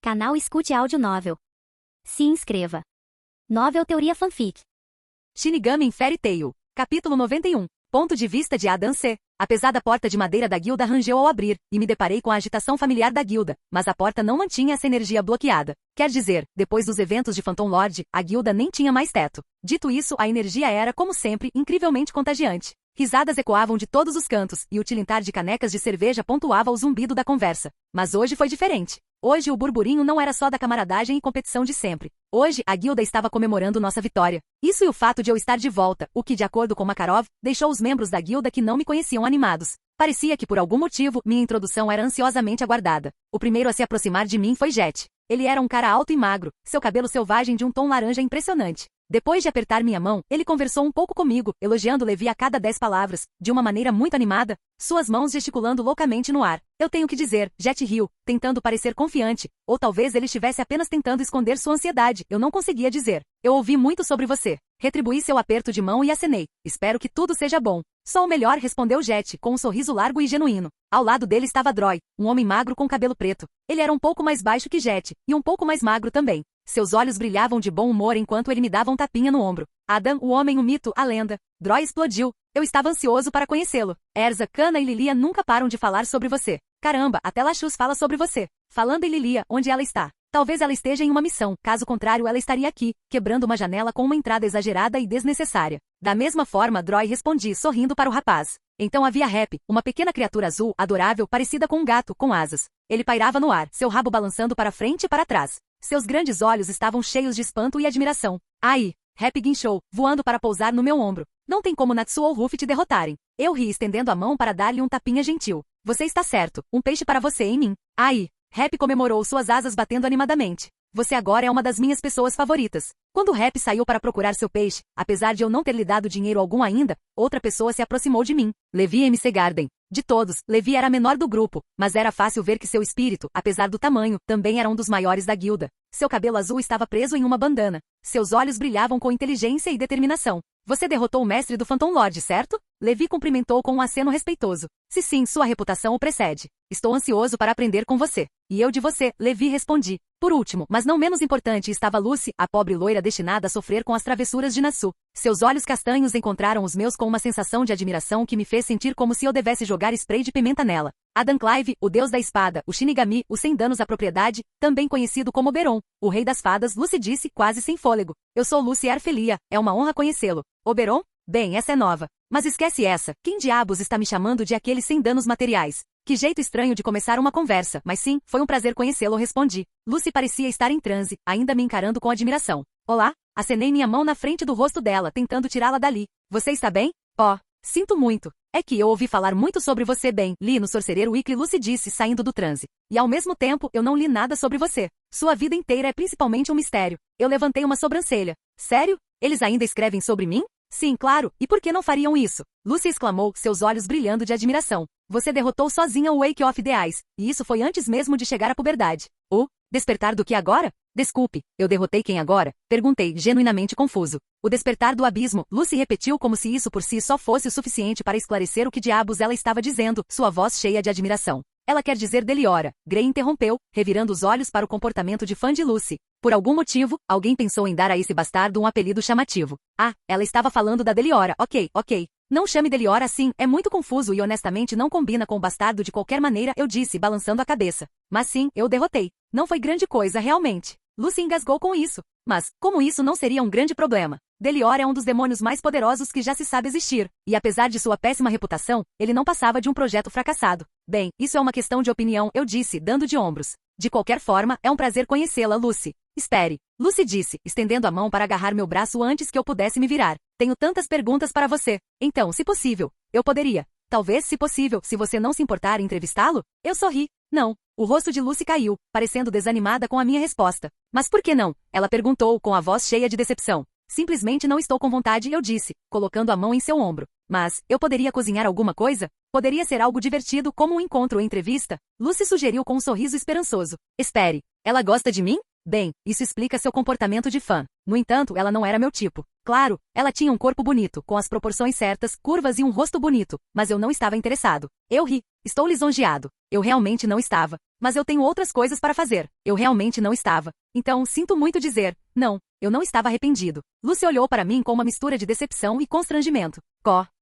Canal Escute Áudio Novel. Se inscreva. Novel Teoria Fanfic. Shinigami em Fairy Tail. Capítulo 91. Ponto de vista de Adam C. A pesada porta de madeira da guilda rangeu ao abrir, e me deparei com a agitação familiar da guilda, mas a porta não mantinha essa energia bloqueada. Quer dizer, depois dos eventos de Phantom Lord, a guilda nem tinha mais teto. Dito isso, a energia era, como sempre, incrivelmente contagiante. Risadas ecoavam de todos os cantos, e o tilintar de canecas de cerveja pontuava o zumbido da conversa. Mas hoje foi diferente. Hoje o burburinho não era só da camaradagem e competição de sempre. Hoje, a guilda estava comemorando nossa vitória. Isso e o fato de eu estar de volta, o que, de acordo com Makarov, deixou os membros da guilda que não me conheciam animados. Parecia que por algum motivo, minha introdução era ansiosamente aguardada. O primeiro a se aproximar de mim foi Jet. Ele era um cara alto e magro, seu cabelo selvagem de um tom laranja impressionante. Depois de apertar minha mão, ele conversou um pouco comigo, elogiando Levi a cada 10 palavras, de uma maneira muito animada, suas mãos gesticulando loucamente no ar. Eu tenho que dizer, Jet riu, tentando parecer confiante, ou talvez ele estivesse apenas tentando esconder sua ansiedade, eu não conseguia dizer. Eu ouvi muito sobre você. Retribuí seu aperto de mão e acenei. Espero que tudo seja bom. Só o melhor, respondeu Jet, com um sorriso largo e genuíno. Ao lado dele estava Droy, um homem magro com cabelo preto. Ele era um pouco mais baixo que Jet, e um pouco mais magro também. Seus olhos brilhavam de bom humor enquanto ele me dava um tapinha no ombro. Adam, o homem, o mito, a lenda. Droy explodiu. Eu estava ansioso para conhecê-lo. Erza, Kana e Lilia nunca param de falar sobre você. Caramba, até Lachus fala sobre você. Falando em Lilia, onde ela está? Talvez ela esteja em uma missão, caso contrário ela estaria aqui, quebrando uma janela com uma entrada exagerada e desnecessária. Da mesma forma, Droy respondi, sorrindo para o rapaz. Então havia Rap, uma pequena criatura azul, adorável, parecida com um gato, com asas. Ele pairava no ar, seu rabo balançando para frente e para trás. Seus grandes olhos estavam cheios de espanto e admiração. Aí, Rap guinchou, voando para pousar no meu ombro. Não tem como Natsu ou Ruffy te derrotarem. Eu ri, estendendo a mão para dar-lhe um tapinha gentil. Você está certo, um peixe para você em mim. Aí, Rap comemorou, suas asas batendo animadamente. Você agora é uma das minhas pessoas favoritas. Quando Rap saiu para procurar seu peixe, apesar de eu não ter lhe dado dinheiro algum ainda, outra pessoa se aproximou de mim. Levi MC Garden. De todos, Levi era a menor do grupo, mas era fácil ver que seu espírito, apesar do tamanho, também era um dos maiores da guilda. Seu cabelo azul estava preso em uma bandana. Seus olhos brilhavam com inteligência e determinação. Você derrotou o mestre do Phantom Lord, certo? Levi cumprimentou com um aceno respeitoso. Se sim, sua reputação o precede. Estou ansioso para aprender com você. E eu de você, Levi respondi. Por último, mas não menos importante, estava Lucy, a pobre loira destinada a sofrer com as travessuras de Natsu. Seus olhos castanhos encontraram os meus com uma sensação de admiração que me fez sentir como se eu devesse jogar spray de pimenta nela. Adam Clive, o deus da espada, o Shinigami, o sem danos à propriedade, também conhecido como Oberon, o rei das fadas, Lucy disse, quase sem fôlego. Eu sou Lucy Arfelia, é uma honra conhecê-lo. Oberon? Bem, essa é nova. Mas esquece essa, quem diabos está me chamando de aquele sem danos materiais? Que jeito estranho de começar uma conversa, mas sim, foi um prazer conhecê-lo, respondi. Lucy parecia estar em transe, ainda me encarando com admiração. Olá? Acenei minha mão na frente do rosto dela, tentando tirá-la dali. Você está bem? Oh, sinto muito. É que eu ouvi falar muito sobre você bem, li no Sorcerer Weekly, Lucy disse, saindo do transe. E ao mesmo tempo, eu não li nada sobre você. Sua vida inteira é principalmente um mistério. Eu levantei uma sobrancelha. Sério? Eles ainda escrevem sobre mim? Sim, claro, e por que não fariam isso? Lucy exclamou, seus olhos brilhando de admiração. Você derrotou sozinha o Wake of the Ice, e isso foi antes mesmo de chegar à puberdade. O despertar do que agora? Desculpe, eu derrotei quem agora? Perguntei, genuinamente confuso. O despertar do abismo, Lucy repetiu como se isso por si só fosse o suficiente para esclarecer o que diabos ela estava dizendo, sua voz cheia de admiração. Ela quer dizer Deliora. Gray interrompeu, revirando os olhos para o comportamento de fã de Lucy. Por algum motivo, alguém pensou em dar a esse bastardo um apelido chamativo. Ah, ela estava falando da Deliora, ok. Não chame Deliora assim, é muito confuso e honestamente não combina com o bastardo de qualquer maneira, eu disse, balançando a cabeça. Mas sim, eu derrotei. Não foi grande coisa, realmente. Lucy engasgou com isso. Mas, como isso não seria um grande problema? Deliora é um dos demônios mais poderosos que já se sabe existir, e apesar de sua péssima reputação, ele não passava de um projeto fracassado. Bem, isso é uma questão de opinião, eu disse, dando de ombros. De qualquer forma, é um prazer conhecê-la, Lucy. Espere. Lucy disse, estendendo a mão para agarrar meu braço antes que eu pudesse me virar. Tenho tantas perguntas para você. Então, se possível, eu poderia. Talvez, se possível, se você não se importar em entrevistá-lo? Eu sorri. Não. O rosto de Lucy caiu, parecendo desanimada com a minha resposta. Mas por que não? Ela perguntou, com a voz cheia de decepção. Simplesmente não estou com vontade, eu disse, colocando a mão em seu ombro. Mas, eu poderia cozinhar alguma coisa? Poderia ser algo divertido como um encontro ou entrevista? Lucy sugeriu com um sorriso esperançoso. Espere. Ela gosta de mim? Bem, isso explica seu comportamento de fã. No entanto, ela não era meu tipo. Claro, ela tinha um corpo bonito, com as proporções certas, curvas e um rosto bonito, mas eu não estava interessado. Eu ri. Estou lisonjeado. Eu realmente não estava. Mas eu tenho outras coisas para fazer. Eu realmente não estava. Então, sinto muito dizer, não, eu não estava arrependido. Lucy olhou para mim com uma mistura de decepção e constrangimento.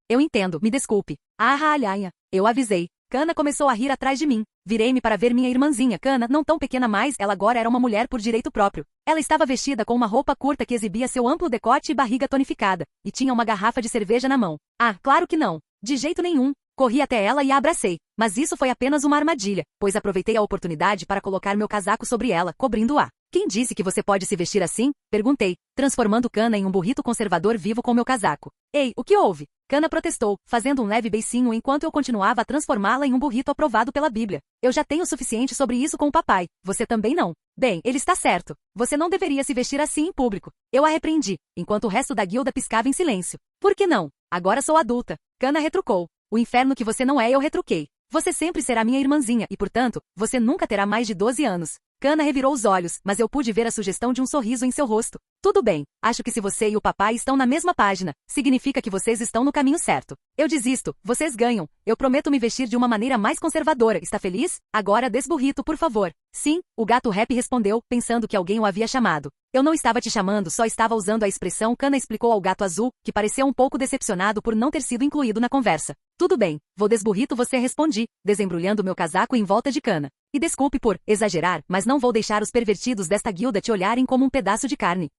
Eu entendo, me desculpe. Alhanha. Eu avisei. Kana começou a rir atrás de mim. Virei-me para ver minha irmãzinha Kana, não tão pequena mais, ela agora era uma mulher por direito próprio. Ela estava vestida com uma roupa curta que exibia seu amplo decote e barriga tonificada, e tinha uma garrafa de cerveja na mão. Ah, claro que não. De jeito nenhum. Corri até ela e a abracei. Mas isso foi apenas uma armadilha, pois aproveitei a oportunidade para colocar meu casaco sobre ela, cobrindo-a. Quem disse que você pode se vestir assim? Perguntei, transformando Kana em um burrito conservador vivo com meu casaco. Ei, o que houve? Kana protestou, fazendo um leve beicinho enquanto eu continuava a transformá-la em um burrito aprovado pela Bíblia. Eu já tenho o suficiente sobre isso com o papai. Você também não. Bem, ele está certo. Você não deveria se vestir assim em público. Eu a repreendi, enquanto o resto da guilda piscava em silêncio. Por que não? Agora sou adulta. Kana retrucou. O inferno que você não é, eu retruquei. Você sempre será minha irmãzinha e, portanto, você nunca terá mais de 12 anos. Kana revirou os olhos, mas eu pude ver a sugestão de um sorriso em seu rosto. Tudo bem, acho que se você e o papai estão na mesma página, significa que vocês estão no caminho certo. Eu desisto, vocês ganham. Eu prometo me vestir de uma maneira mais conservadora, está feliz? Agora desburrito, por favor. Sim, o gato rap respondeu, pensando que alguém o havia chamado. Eu não estava te chamando, só estava usando a expressão, Kana explicou ao gato azul, que pareceu um pouco decepcionado por não ter sido incluído na conversa. Tudo bem, vou desburrito, você respondi, desembrulhando meu casaco em volta de Kana. E desculpe por exagerar, mas não vou deixar os pervertidos desta guilda te olharem como um pedaço de carne.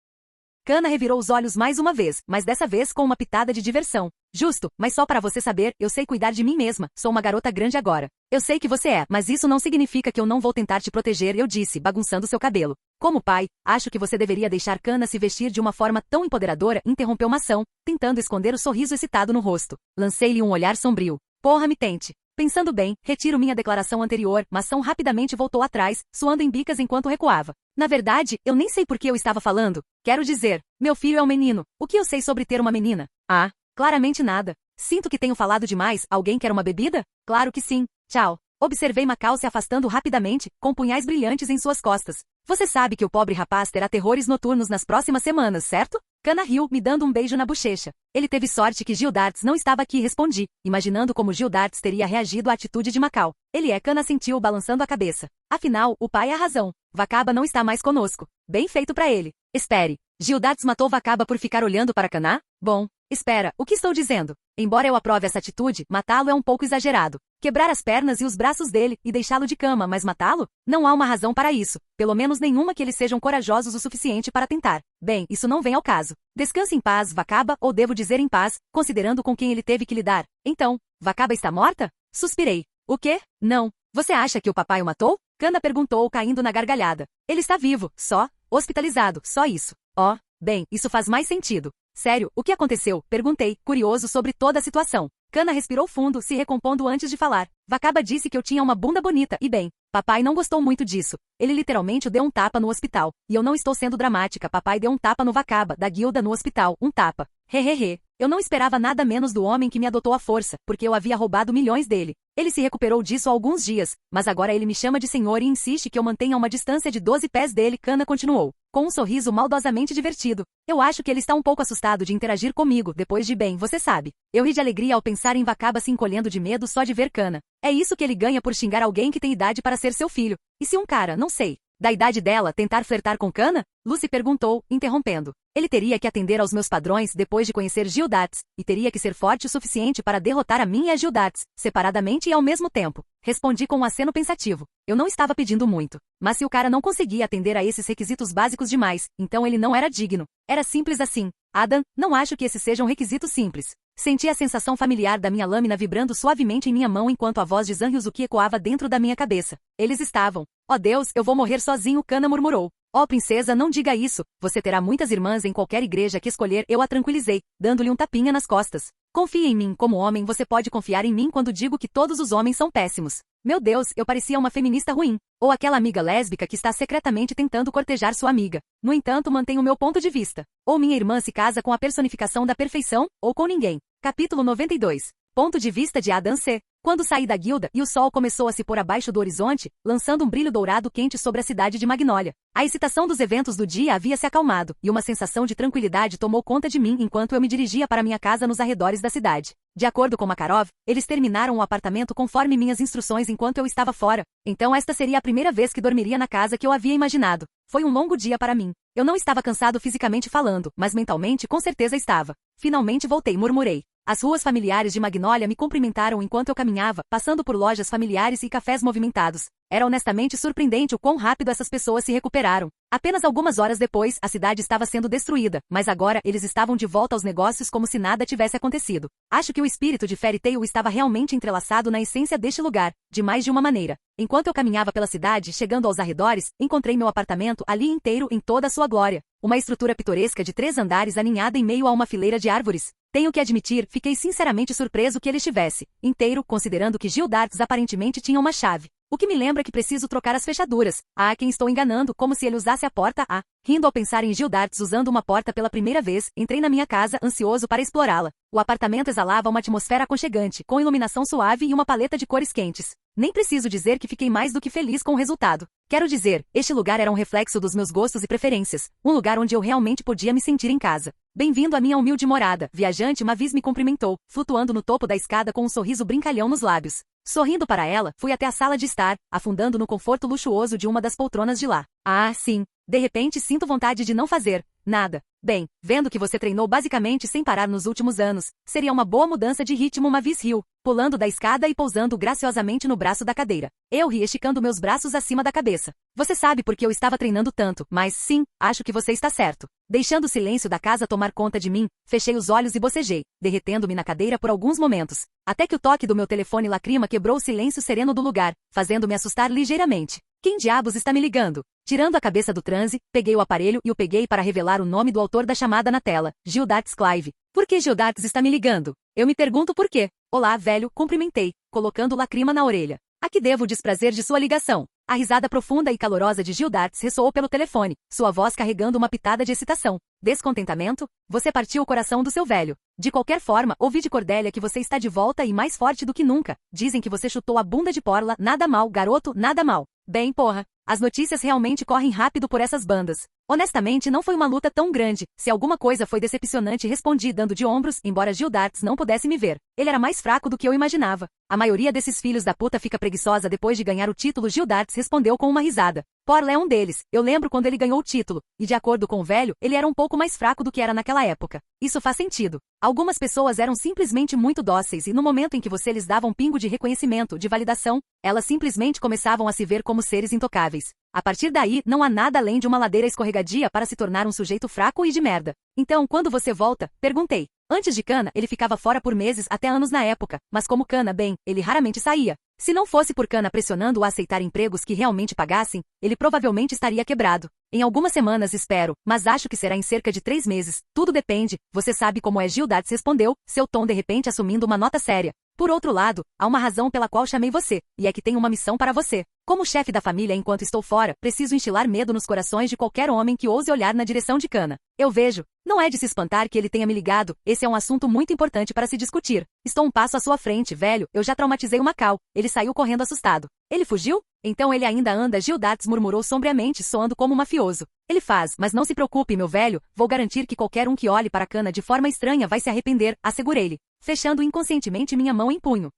Kana revirou os olhos mais uma vez, mas dessa vez com uma pitada de diversão. Justo, mas só para você saber, eu sei cuidar de mim mesma, sou uma garota grande agora. Eu sei que você é, mas isso não significa que eu não vou tentar te proteger, eu disse, bagunçando seu cabelo. Como pai, acho que você deveria deixar Kana se vestir de uma forma tão empoderadora, interrompeu Maçã, tentando esconder o sorriso excitado no rosto. Lancei-lhe um olhar sombrio. Porra, me tente. Pensando bem, retiro minha declaração anterior, Maçã rapidamente voltou atrás, suando em bicas enquanto recuava. Na verdade, eu nem sei por que eu estava falando. Quero dizer, meu filho é um menino. O que eu sei sobre ter uma menina? Ah, claramente nada. Sinto que tenho falado demais. Alguém quer uma bebida? Claro que sim. Tchau. Observei Macau se afastando rapidamente, com punhais brilhantes em suas costas. Você sabe que o pobre rapaz terá terrores noturnos nas próximas semanas, certo? Kana riu, me dando um beijo na bochecha. Ele teve sorte que Gildarts não estava aqui, respondi, imaginando como Gildarts teria reagido à atitude de Macau. Ele é, Kana sentiu balançando a cabeça. Afinal, o pai é a razão. Vakaba não está mais conosco. Bem feito para ele. Espere. Gildarts matou Vakaba por ficar olhando para Kana? Bom, espera, o que estou dizendo? Embora eu aprove essa atitude, matá-lo é um pouco exagerado. Quebrar as pernas e os braços dele e deixá-lo de cama, mas matá-lo? Não há uma razão para isso. Pelo menos nenhuma que eles sejam corajosos o suficiente para tentar. Bem, isso não vem ao caso. Descanse em paz, Vakaba, ou devo dizer em paz, considerando com quem ele teve que lidar. Então, Vakaba está morta? Suspirei. O quê? Não. Você acha que o papai o matou? Kana perguntou, caindo na gargalhada. Ele está vivo, só, hospitalizado, só isso. Oh, bem, isso faz mais sentido. Sério, o que aconteceu? Perguntei, curioso sobre toda a situação. Kana respirou fundo, se recompondo antes de falar. Vakaba disse que eu tinha uma bunda bonita, e bem, papai não gostou muito disso. Ele literalmente deu um tapa no hospital. E eu não estou sendo dramática, papai deu um tapa no Vakaba, da guilda no hospital, um tapa. Hehehe. Eu não esperava nada menos do homem que me adotou à força, porque eu havia roubado milhões dele. Ele se recuperou disso há alguns dias, mas agora ele me chama de senhor e insiste que eu mantenha uma distância de 12 pés dele, Kana continuou, com um sorriso maldosamente divertido. Eu acho que ele está um pouco assustado de interagir comigo, depois de bem, você sabe. Eu ri de alegria ao pensar em Vakaba se encolhendo de medo só de ver Kana. É isso que ele ganha por xingar alguém que tem idade para ser seu filho. E se um cara, não sei, da idade dela, tentar flertar com Kana? Lucy perguntou, interrompendo. Ele teria que atender aos meus padrões depois de conhecer Gildarts, e teria que ser forte o suficiente para derrotar a mim e a Gildarts, separadamente e ao mesmo tempo. Respondi com um aceno pensativo. Eu não estava pedindo muito. Mas se o cara não conseguia atender a esses requisitos básicos demais, então ele não era digno. Era simples assim. Adam, não acho que esses sejam requisitos simples. Senti a sensação familiar da minha lâmina vibrando suavemente em minha mão enquanto a voz de Zanryuzuki ecoava dentro da minha cabeça. Eles estavam. Oh Deus, eu vou morrer sozinho, Kana murmurou. Oh princesa, não diga isso. Você terá muitas irmãs em qualquer igreja que escolher, eu a tranquilizei, dando-lhe um tapinha nas costas. Confie em mim, como homem você pode confiar em mim quando digo que todos os homens são péssimos. Meu Deus, eu parecia uma feminista ruim. Ou aquela amiga lésbica que está secretamente tentando cortejar sua amiga. No entanto, mantenho o meu ponto de vista. Ou minha irmã se casa com a personificação da perfeição, ou com ninguém. Capítulo 92. Ponto de vista de Adam C. Quando saí da guilda e o sol começou a se pôr abaixo do horizonte, lançando um brilho dourado quente sobre a cidade de Magnólia. A excitação dos eventos do dia havia se acalmado, e uma sensação de tranquilidade tomou conta de mim enquanto eu me dirigia para minha casa nos arredores da cidade. De acordo com Makarov, eles terminaram o apartamento conforme minhas instruções enquanto eu estava fora. Então esta seria a primeira vez que dormiria na casa que eu havia imaginado. Foi um longo dia para mim. Eu não estava cansado fisicamente falando, mas mentalmente com certeza estava. Finalmente voltei, murmurei. As ruas familiares de Magnólia me cumprimentaram enquanto eu caminhava, passando por lojas familiares e cafés movimentados. Era honestamente surpreendente o quão rápido essas pessoas se recuperaram. Apenas algumas horas depois, a cidade estava sendo destruída, mas agora eles estavam de volta aos negócios como se nada tivesse acontecido. Acho que o espírito de Fairy Tail estava realmente entrelaçado na essência deste lugar, de mais de uma maneira. Enquanto eu caminhava pela cidade, chegando aos arredores, encontrei meu apartamento ali inteiro em toda a sua glória. Uma estrutura pitoresca de 3 andares aninhada em meio a uma fileira de árvores. Tenho que admitir, fiquei sinceramente surpreso que ele estivesse inteiro, considerando que Gildarts aparentemente tinha uma chave. O que me lembra que preciso trocar as fechaduras. Ah, quem estou enganando, como se ele usasse a porta. Ah, rindo ao pensar em Gildarts usando uma porta pela primeira vez, entrei na minha casa, ansioso para explorá-la. O apartamento exalava uma atmosfera aconchegante, com iluminação suave e uma paleta de cores quentes. Nem preciso dizer que fiquei mais do que feliz com o resultado. Quero dizer, este lugar era um reflexo dos meus gostos e preferências, um lugar onde eu realmente podia me sentir em casa. Bem-vindo à minha humilde morada, viajante. Mavis me cumprimentou, flutuando no topo da escada com um sorriso brincalhão nos lábios. Sorrindo para ela, fui até a sala de estar, afundando no conforto luxuoso de uma das poltronas de lá. Ah, sim. De repente sinto vontade de não fazer nada. Bem, vendo que você treinou basicamente sem parar nos últimos anos, seria uma boa mudança de ritmo. Mavis riu, pulando da escada e pousando graciosamente no braço da cadeira. Eu ri, esticando meus braços acima da cabeça. Você sabe por que eu estava treinando tanto, mas sim, acho que você está certo. Deixando o silêncio da casa tomar conta de mim, fechei os olhos e bocejei, derretendo-me na cadeira por alguns momentos, até que o toque do meu telefone lacrima quebrou o silêncio sereno do lugar, fazendo-me assustar ligeiramente. Quem diabos está me ligando? Tirando a cabeça do transe, peguei o aparelho e o peguei para revelar o nome do autor da chamada na tela, Gildarts Clive. Por que Gildarts está me ligando? Eu me pergunto por quê. Olá, velho, cumprimentei, colocando lacrima na orelha. A que devo o desprazer de sua ligação? A risada profunda e calorosa de Gildarts ressoou pelo telefone, sua voz carregando uma pitada de excitação. Descontentamento? Você partiu o coração do seu velho. De qualquer forma, ouvi de Cordélia que você está de volta e mais forte do que nunca. Dizem que você chutou a bunda de Porla. Nada mal, garoto, nada mal. Bem, porra, as notícias realmente correm rápido por essas bandas. Honestamente, não foi uma luta tão grande. Se alguma coisa foi decepcionante, respondi dando de ombros, embora Gildarts não pudesse me ver. Ele era mais fraco do que eu imaginava. A maioria desses filhos da puta fica preguiçosa depois de ganhar o título. Gildarts respondeu com uma risada. Porla é um deles. Eu lembro quando ele ganhou o título, e de acordo com o velho, ele era um pouco mais fraco do que era naquela época. Isso faz sentido. Algumas pessoas eram simplesmente muito dóceis e no momento em que você lhes dava um pingo de reconhecimento, de validação, elas simplesmente começavam a se ver como seres intocáveis. A partir daí, não há nada além de uma ladeira escorregadia para se tornar um sujeito fraco e de merda. Então, quando você volta? Perguntei. Antes de Kana, ele ficava fora por meses até anos na época, mas como Kana, bem, ele raramente saía. Se não fosse por Kana pressionando-o a aceitar empregos que realmente pagassem, ele provavelmente estaria quebrado. Em algumas semanas espero, mas acho que será em cerca de 3 meses. Tudo depende. Você sabe como é. Gildarts respondeu, seu tom de repente assumindo uma nota séria. Por outro lado, há uma razão pela qual chamei você, e é que tenho uma missão para você. Como chefe da família enquanto estou fora, preciso instilar medo nos corações de qualquer homem que ouse olhar na direção de Kana. Eu vejo. Não é de se espantar que ele tenha me ligado, esse é um assunto muito importante para se discutir. Estou um passo à sua frente, velho, eu já traumatizei o Macau. Ele saiu correndo assustado. Ele fugiu? Então ele ainda anda. Gildarts murmurou sombriamente, soando como um mafioso. Ele faz, mas não se preocupe, meu velho, vou garantir que qualquer um que olhe para Kana de forma estranha vai se arrepender, assegurei-lhe, fechando inconscientemente minha mão em punho.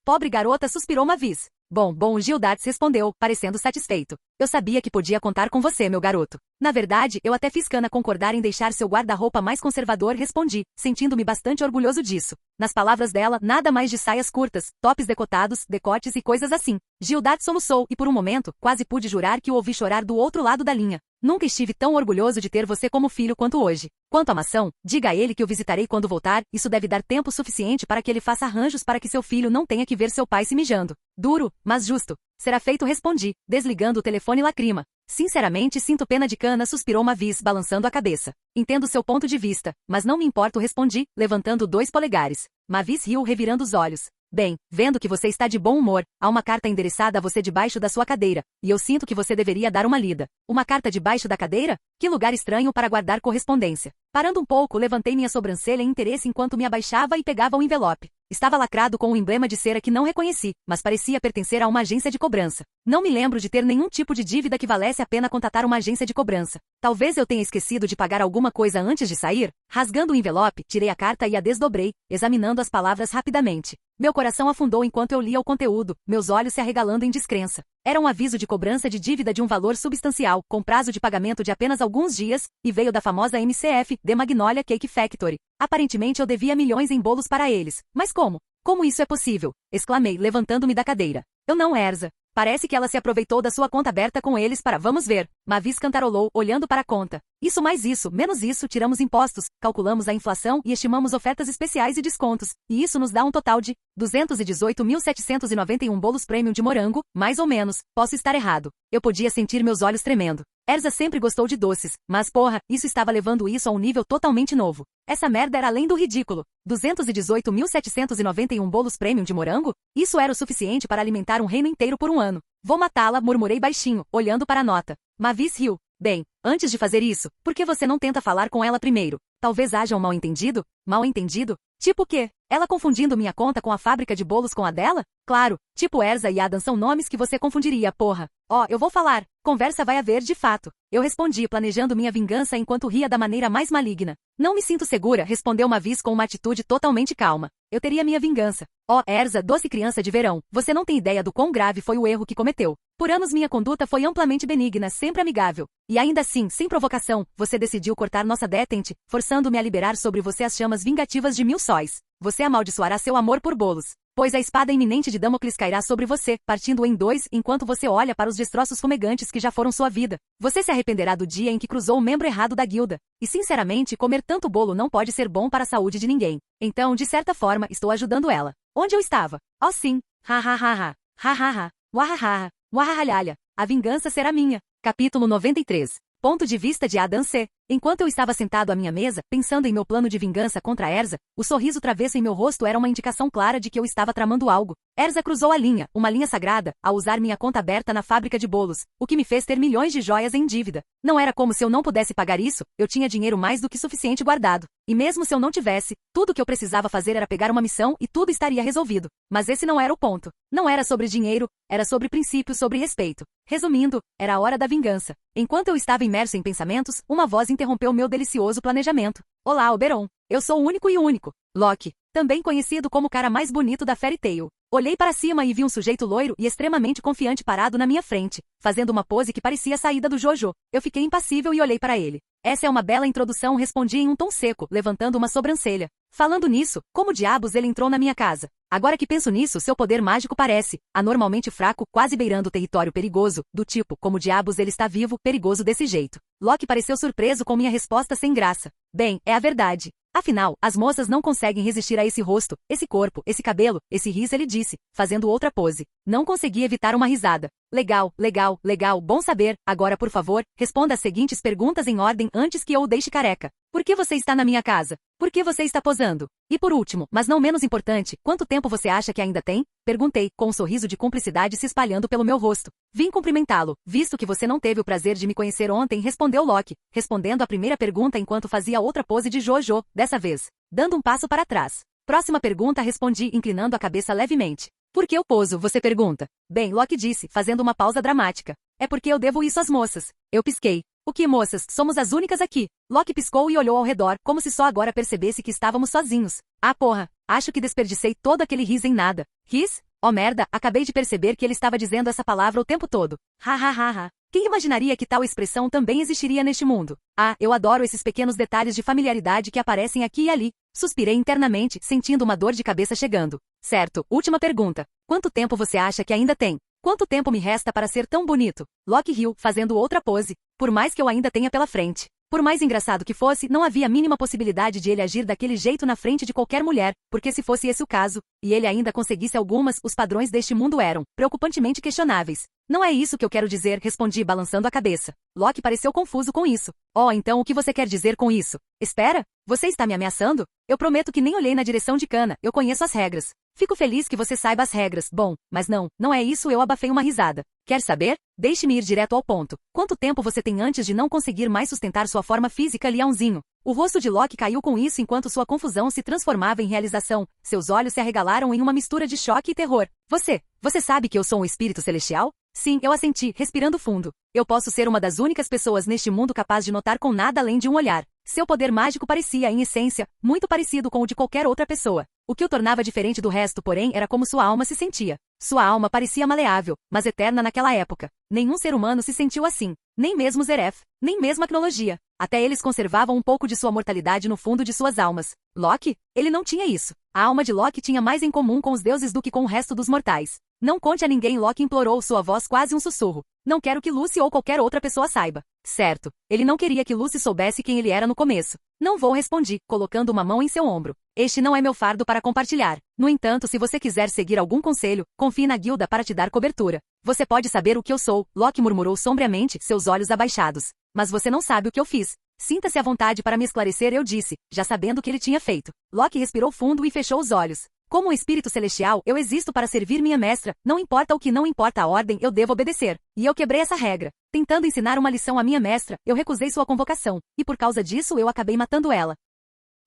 Pobre garota, suspirou Mavis. Bom, Gildarts respondeu, parecendo satisfeito. Eu sabia que podia contar com você, meu garoto. Na verdade, eu até fiz Kana concordar em deixar seu guarda-roupa mais conservador, respondi, sentindo-me bastante orgulhoso disso. Nas palavras dela, nada mais de saias curtas, tops decotados, decotes e coisas assim. Gildarts soluçou e por um momento, quase pude jurar que o ouvi chorar do outro lado da linha. Nunca estive tão orgulhoso de ter você como filho quanto hoje. Quanto à maçã, diga a ele que o visitarei quando voltar, isso deve dar tempo suficiente para que ele faça arranjos para que seu filho não tenha que ver seu pai se mijando. Duro, mas justo. Será feito, respondi, desligando o telefone lacrima. Sinceramente, sinto pena de Kana, suspirou Mavis, balançando a cabeça. Entendo seu ponto de vista, mas não me importo, respondi, levantando 2 polegares. Mavis riu, revirando os olhos. Bem, vendo que você está de bom humor, há uma carta endereçada a você debaixo da sua cadeira, e eu sinto que você deveria dar uma lida. Uma carta debaixo da cadeira? Que lugar estranho para guardar correspondência. Parando um pouco, levantei minha sobrancelha em interesse enquanto me abaixava e pegava o envelope. Estava lacrado com um emblema de cera que não reconheci, mas parecia pertencer a uma agência de cobrança. Não me lembro de ter nenhum tipo de dívida que valesse a pena contatar uma agência de cobrança. Talvez eu tenha esquecido de pagar alguma coisa antes de sair. Rasgando o envelope, tirei a carta e a desdobrei, examinando as palavras rapidamente. Meu coração afundou enquanto eu lia o conteúdo, meus olhos se arregalando em descrença. Era um aviso de cobrança de dívida de um valor substancial, com prazo de pagamento de apenas alguns dias, e veio da famosa MCF, The Magnolia Cake Factory. Aparentemente eu devia milhões em bolos para eles. Mas como? Como isso é possível? Exclamei, levantando-me da cadeira. Eu não, Erza. Parece que ela se aproveitou da sua conta aberta com eles para vamos ver. Mavis cantarolou, olhando para a conta. Isso mais isso, menos isso, tiramos impostos, calculamos a inflação e estimamos ofertas especiais e descontos. E isso nos dá um total de 218.791 bolos premium de morango, mais ou menos. Posso estar errado. Eu podia sentir meus olhos tremendo. Erza sempre gostou de doces, mas porra, isso estava levando isso a um nível totalmente novo. Essa merda era além do ridículo. 218.791 bolos premium de morango? Isso era o suficiente para alimentar um reino inteiro por um ano. Vou matá-la, murmurei baixinho, olhando para a nota. Mavis riu. Bem, antes de fazer isso, por que você não tenta falar com ela primeiro? Talvez haja um mal-entendido? Mal-entendido? Tipo o quê? Ela confundindo minha conta com a fábrica de bolos com a dela? Claro, tipo Erza e Adam são nomes que você confundiria, porra. Ó, eu vou falar. Conversa vai haver de fato. Eu respondi, planejando minha vingança enquanto ria da maneira mais maligna. Não me sinto segura, respondeu Mavis com uma atitude totalmente calma. Eu teria minha vingança. Ó, Erza, doce criança de verão, você não tem ideia do quão grave foi o erro que cometeu. Por anos minha conduta foi amplamente benigna, sempre amigável. E ainda assim, sem provocação, você decidiu cortar nossa detente, forçando-me a liberar sobre você as chamas vingativas de 1000 sóis. Você amaldiçoará seu amor por bolos. Pois a espada iminente de Damocles cairá sobre você, partindo em dois, enquanto você olha para os destroços fumegantes que já foram sua vida. Você se arrependerá do dia em que cruzou o membro errado da guilda. E sinceramente, comer tanto bolo não pode ser bom para a saúde de ninguém. Então, de certa forma, estou ajudando ela. Onde eu estava? Oh sim. Ha ha ha ha. Ha ha ha. Wahaha. Wahahalhalha. A vingança será minha. Capítulo 93. Ponto de vista de Adam C. Enquanto eu estava sentado à minha mesa, pensando em meu plano de vingança contra Erza, o sorriso travesso em meu rosto era uma indicação clara de que eu estava tramando algo. Erza cruzou a linha, uma linha sagrada, ao usar minha conta aberta na fábrica de bolos, o que me fez ter milhões de joias em dívida. Não era como se eu não pudesse pagar isso, eu tinha dinheiro mais do que suficiente guardado. E mesmo se eu não tivesse, tudo o que eu precisava fazer era pegar uma missão e tudo estaria resolvido. Mas esse não era o ponto. Não era sobre dinheiro, era sobre princípios, sobre respeito. Resumindo, era a hora da vingança. Enquanto eu estava imerso em pensamentos, uma voz interrompeu meu delicioso planejamento. Olá, Oberon. Eu sou o único e único. Loki, também conhecido como o cara mais bonito da Fairy Tail. Olhei para cima e vi um sujeito loiro e extremamente confiante parado na minha frente, fazendo uma pose que parecia saída do JoJo. Eu fiquei impassível e olhei para ele. Essa é uma bela introdução, respondi em um tom seco, levantando uma sobrancelha. Falando nisso, como diabos ele entrou na minha casa? Agora que penso nisso, seu poder mágico parece anormalmente fraco, quase beirando o território perigoso, do tipo, como diabos ele está vivo, perigoso desse jeito. Loki pareceu surpreso com minha resposta sem graça. Bem, é a verdade. Afinal, as moças não conseguem resistir a esse rosto, esse corpo, esse cabelo, esse riso, ele disse, fazendo outra pose. Não consegui evitar uma risada. Legal, legal, legal, bom saber. Agora, por favor, responda as seguintes perguntas em ordem antes que eu o deixe careca. Por que você está na minha casa? Por que você está posando? E por último, mas não menos importante, quanto tempo você acha que ainda tem? Perguntei, com um sorriso de cumplicidade se espalhando pelo meu rosto. Vim cumprimentá-lo, visto que você não teve o prazer de me conhecer ontem, respondeu Loki, respondendo a primeira pergunta enquanto fazia outra pose de JoJo, dessa vez, dando um passo para trás. Próxima pergunta, respondi, inclinando a cabeça levemente. Por que eu poso, você pergunta? Bem, Loki disse, fazendo uma pausa dramática. É porque eu devo isso às moças. Eu pisquei. O que, moças, somos as únicas aqui. Loki piscou e olhou ao redor, como se só agora percebesse que estávamos sozinhos. Ah, porra, acho que desperdicei todo aquele riso em nada. Riz? Oh merda, acabei de perceber que ele estava dizendo essa palavra o tempo todo. Ha ha ha ha. Quem imaginaria que tal expressão também existiria neste mundo? Ah, eu adoro esses pequenos detalhes de familiaridade que aparecem aqui e ali. Suspirei internamente, sentindo uma dor de cabeça chegando. Certo, última pergunta. Quanto tempo você acha que ainda tem? Quanto tempo me resta para ser tão bonito? Loki riu, fazendo outra pose. Por mais que eu ainda tenha pela frente. Por mais engraçado que fosse, não havia a mínima possibilidade de ele agir daquele jeito na frente de qualquer mulher, porque se fosse esse o caso, e ele ainda conseguisse algumas, os padrões deste mundo eram preocupantemente questionáveis. Não é isso que eu quero dizer, respondi balançando a cabeça. Loki pareceu confuso com isso. Oh, então o que você quer dizer com isso? Espera, você está me ameaçando? Eu prometo que nem olhei na direção de Kana, eu conheço as regras. Fico feliz que você saiba as regras. Bom, mas não é isso, eu abafei uma risada. Quer saber? Deixe-me ir direto ao ponto. Quanto tempo você tem antes de não conseguir mais sustentar sua forma física, leãozinho? O rosto de Loki caiu com isso enquanto sua confusão se transformava em realização. Seus olhos se arregalaram em uma mistura de choque e terror. Você sabe que eu sou um espírito celestial? Sim, eu assenti, respirando fundo. Eu posso ser uma das únicas pessoas neste mundo capaz de notar com nada além de um olhar. Seu poder mágico parecia, em essência, muito parecido com o de qualquer outra pessoa. O que o tornava diferente do resto, porém, era como sua alma se sentia. Sua alma parecia maleável, mas eterna naquela época. Nenhum ser humano se sentiu assim. Nem mesmo Zeref, nem mesmo a Cnologia. Até eles conservavam um pouco de sua mortalidade no fundo de suas almas. Loki? Ele não tinha isso. A alma de Loki tinha mais em comum com os deuses do que com o resto dos mortais. Não conte a ninguém, Loki implorou, sua voz quase um sussurro. Não quero que Lucy ou qualquer outra pessoa saiba. Certo. Ele não queria que Lucy soubesse quem ele era no começo. Não vou, respondi, colocando uma mão em seu ombro. Este não é meu fardo para compartilhar. No entanto, se você quiser seguir algum conselho, confie na guilda para te dar cobertura. Você pode saber o que eu sou, Loki murmurou sombriamente, seus olhos abaixados. Mas você não sabe o que eu fiz. Sinta-se à vontade para me esclarecer, eu disse, já sabendo o que ele tinha feito. Loki respirou fundo e fechou os olhos. Como um espírito celestial, eu existo para servir minha mestra, não importa o que, não importa a ordem, eu devo obedecer. E eu quebrei essa regra. Tentando ensinar uma lição à minha mestra, eu recusei sua convocação, e por causa disso eu acabei matando ela.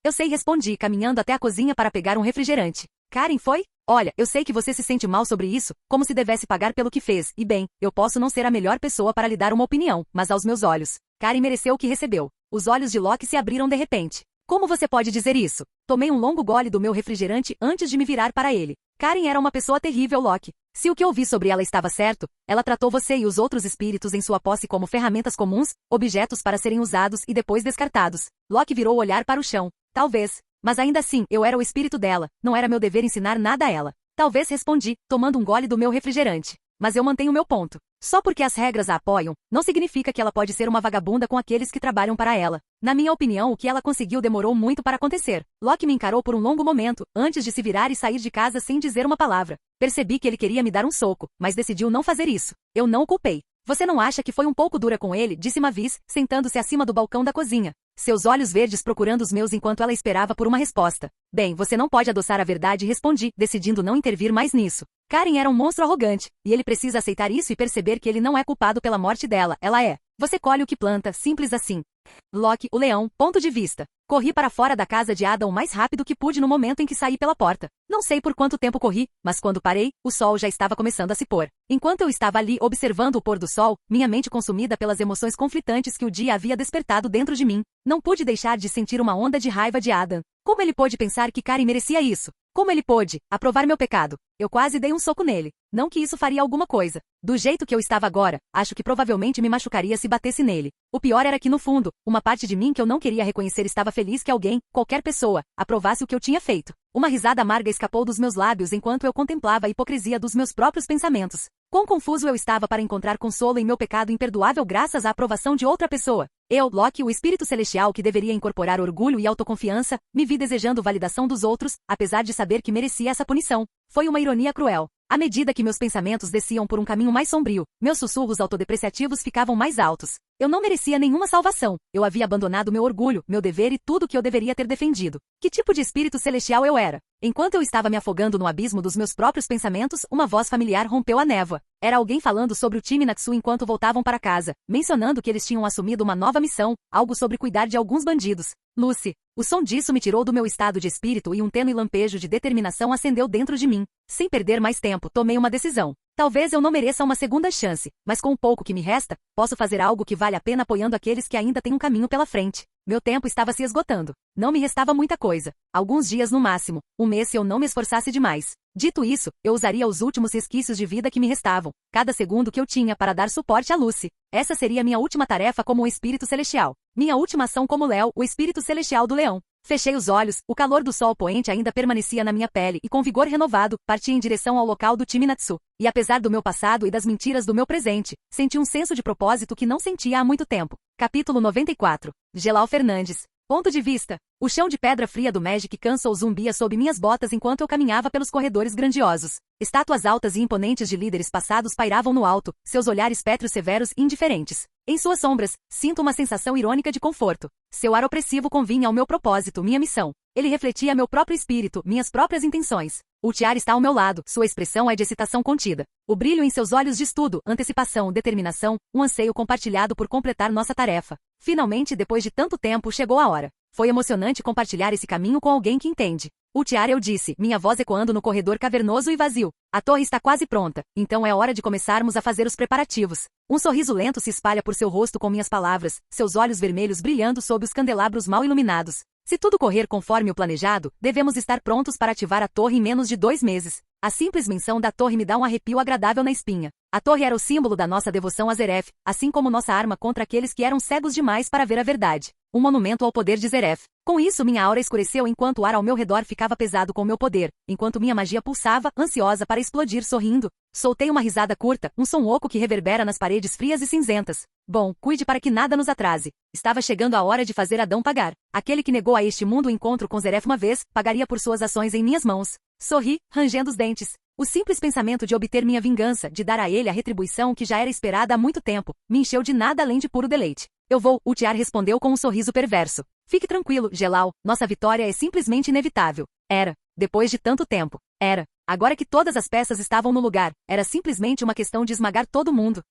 Eu sei, respondi, caminhando até a cozinha para pegar um refrigerante. Karen, foi? Olha, eu sei que você se sente mal sobre isso, como se devesse pagar pelo que fez, e bem, eu posso não ser a melhor pessoa para lhe dar uma opinião, mas aos meus olhos, Karen mereceu o que recebeu. Os olhos de Loki se abriram de repente. Como você pode dizer isso? Tomei um longo gole do meu refrigerante antes de me virar para ele. Karen era uma pessoa terrível, Loki. Se o que ouvi sobre ela estava certo, ela tratou você e os outros espíritos em sua posse como ferramentas comuns, objetos para serem usados e depois descartados. Loki virou o olhar para o chão. Talvez. Mas ainda assim, eu era o espírito dela, não era meu dever ensinar nada a ela. Talvez, respondi, tomando um gole do meu refrigerante. Mas eu mantenho meu ponto. Só porque as regras a apoiam, não significa que ela pode ser uma vagabunda com aqueles que trabalham para ela. Na minha opinião, o que ela conseguiu demorou muito para acontecer. Loki me encarou por um longo momento, antes de se virar e sair de casa sem dizer uma palavra. Percebi que ele queria me dar um soco, mas decidiu não fazer isso. Eu não o culpei. Você não acha que foi um pouco dura com ele? Disse Mavis, sentando-se acima do balcão da cozinha. Seus olhos verdes procurando os meus enquanto ela esperava por uma resposta. Bem, você não pode adoçar a verdade, respondi, decidindo não intervir mais nisso. Karen era um monstro arrogante, e ele precisa aceitar isso e perceber que ele não é culpado pela morte dela, ela é. Você colhe o que planta, simples assim. Loki, o leão, ponto de vista. Corri para fora da casa de Adam o mais rápido que pude no momento em que saí pela porta. Não sei por quanto tempo corri, mas quando parei, o sol já estava começando a se pôr. Enquanto eu estava ali observando o pôr do sol, minha mente consumida pelas emoções conflitantes que o dia havia despertado dentro de mim, não pude deixar de sentir uma onda de raiva de Adam. Como ele pôde pensar que Karen merecia isso? Como ele pôde aprovar meu pecado? Eu quase dei um soco nele. Não que isso faria alguma coisa. Do jeito que eu estava agora, acho que provavelmente me machucaria se batesse nele. O pior era que no fundo, uma parte de mim que eu não queria reconhecer estava feliz que alguém, qualquer pessoa, aprovasse o que eu tinha feito. Uma risada amarga escapou dos meus lábios enquanto eu contemplava a hipocrisia dos meus próprios pensamentos. Quão confuso eu estava para encontrar consolo em meu pecado imperdoável graças à aprovação de outra pessoa. Eu, Loki, o espírito celestial que deveria incorporar orgulho e autoconfiança, me vi desejando validação dos outros, apesar de saber que merecia essa punição. Foi uma ironia cruel. À medida que meus pensamentos desciam por um caminho mais sombrio, meus sussurros autodepreciativos ficavam mais altos. Eu não merecia nenhuma salvação. Eu havia abandonado meu orgulho, meu dever e tudo que eu deveria ter defendido. Que tipo de espírito celestial eu era? Enquanto eu estava me afogando no abismo dos meus próprios pensamentos, uma voz familiar rompeu a névoa. Era alguém falando sobre o time Natsu enquanto voltavam para casa, mencionando que eles tinham assumido uma nova missão, algo sobre cuidar de alguns bandidos. Lucy. O som disso me tirou do meu estado de espírito e um tênue lampejo de determinação acendeu dentro de mim. Sem perder mais tempo, tomei uma decisão. Talvez eu não mereça uma segunda chance, mas com o pouco que me resta, posso fazer algo que vale a pena apoiando aqueles que ainda têm um caminho pela frente. Meu tempo estava se esgotando. Não me restava muita coisa. Alguns dias no máximo, um mês se eu não me esforçasse demais. Dito isso, eu usaria os últimos resquícios de vida que me restavam, cada segundo que eu tinha para dar suporte a Lucy. Essa seria minha última tarefa como um espírito celestial. Minha última ação como Léo, o espírito celestial do leão. Fechei os olhos, o calor do sol poente ainda permanecia na minha pele e com vigor renovado, parti em direção ao local do time Natsu. E apesar do meu passado e das mentiras do meu presente, senti um senso de propósito que não sentia há muito tempo. Capítulo 94. Gelal Fernandes. Ponto de vista. O chão de pedra fria do Magic Castle zumbia sob minhas botas enquanto eu caminhava pelos corredores grandiosos. Estátuas altas e imponentes de líderes passados pairavam no alto, seus olhares pétreos severos e indiferentes. Em suas sombras, sinto uma sensação irônica de conforto. Seu ar opressivo convinha ao meu propósito, minha missão. Ele refletia meu próprio espírito, minhas próprias intenções. O Tiar está ao meu lado, sua expressão é de excitação contida. O brilho em seus olhos de estudo, antecipação, determinação, um anseio compartilhado por completar nossa tarefa. Finalmente, depois de tanto tempo, chegou a hora. Foi emocionante compartilhar esse caminho com alguém que entende. O Tiar, eu disse, minha voz ecoando no corredor cavernoso e vazio. A torre está quase pronta, então é hora de começarmos a fazer os preparativos. Um sorriso lento se espalha por seu rosto com minhas palavras, seus olhos vermelhos brilhando sob os candelabros mal iluminados. Se tudo correr conforme o planejado, devemos estar prontos para ativar a torre em menos de 2 meses. A simples menção da torre me dá um arrepio agradável na espinha. A torre era o símbolo da nossa devoção a Zeref, assim como nossa arma contra aqueles que eram cegos demais para ver a verdade. Um monumento ao poder de Zeref. Com isso, minha aura escureceu enquanto o ar ao meu redor ficava pesado com meu poder, enquanto minha magia pulsava, ansiosa para explodir sorrindo. Soltei uma risada curta, um som oco que reverbera nas paredes frias e cinzentas. Bom, cuide para que nada nos atrase. Estava chegando a hora de fazer Adão pagar. Aquele que negou a este mundo o encontro com Zeref uma vez, pagaria por suas ações em minhas mãos. Sorri, rangendo os dentes. O simples pensamento de obter minha vingança, de dar a ele a retribuição que já era esperada há muito tempo, me encheu de nada além de puro deleite. Eu vou, o Tiar respondeu com um sorriso perverso. Fique tranquilo, Gelal, nossa vitória é simplesmente inevitável. Era. Depois de tanto tempo. Era. Agora que todas as peças estavam no lugar, era simplesmente uma questão de esmagar todo mundo.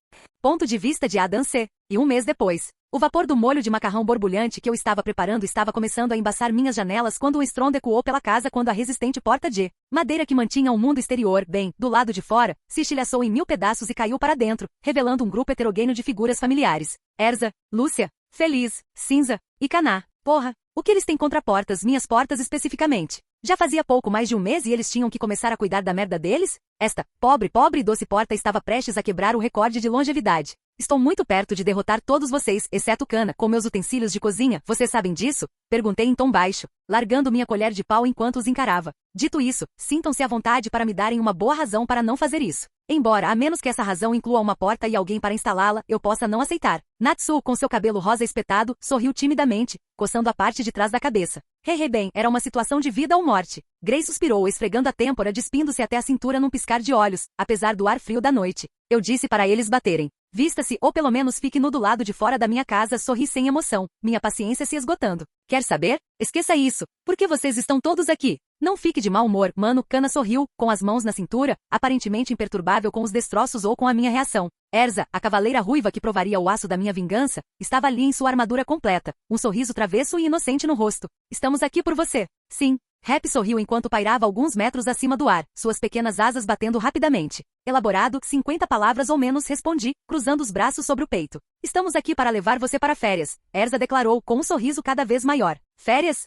Ponto de vista de Adam C. E 1 mês depois. O vapor do molho de macarrão borbulhante que eu estava preparando estava começando a embaçar minhas janelas quando um estrondo ecoou pela casa quando a resistente porta de madeira que mantinha o mundo exterior, bem, do lado de fora, se estilhaçou em 1000 pedaços e caiu para dentro, revelando um grupo heterogêneo de figuras familiares. Erza, Lúcia, Feliz, Cinza e Caná. Porra, o que eles têm contra portas, minhas portas especificamente? Já fazia pouco mais de 1 mês e eles tinham que começar a cuidar da merda deles? Esta pobre e doce porta estava prestes a quebrar o recorde de longevidade. Estou muito perto de derrotar todos vocês, exceto Cana, com meus utensílios de cozinha, vocês sabem disso? Perguntei em tom baixo, largando minha colher de pau enquanto os encarava. Dito isso, sintam-se à vontade para me darem uma boa razão para não fazer isso. Embora, a menos que essa razão inclua uma porta e alguém para instalá-la, eu possa não aceitar. Natsu, com seu cabelo rosa espetado, sorriu timidamente, coçando a parte de trás da cabeça. Bem, era uma situação de vida ou morte. Grace suspirou, esfregando a têmpora, despindo-se até a cintura num piscar de olhos, apesar do ar frio da noite. Eu disse para eles baterem. Vista-se, ou pelo menos fique nu do lado de fora da minha casa, sorri sem emoção, minha paciência se esgotando. Quer saber? Esqueça isso. Por que vocês estão todos aqui? Não fique de mau humor, mano. Cana sorriu, com as mãos na cintura, aparentemente imperturbável com os destroços ou com a minha reação. Erza, a cavaleira ruiva que provaria o aço da minha vingança, estava ali em sua armadura completa, um sorriso travesso e inocente no rosto. Estamos aqui por você. Sim. Rap sorriu enquanto pairava alguns metros acima do ar, suas pequenas asas batendo rapidamente. Elaborado, 50 palavras ou menos, respondi, cruzando os braços sobre o peito. Estamos aqui para levar você para férias, Erza declarou com um sorriso cada vez maior. Férias?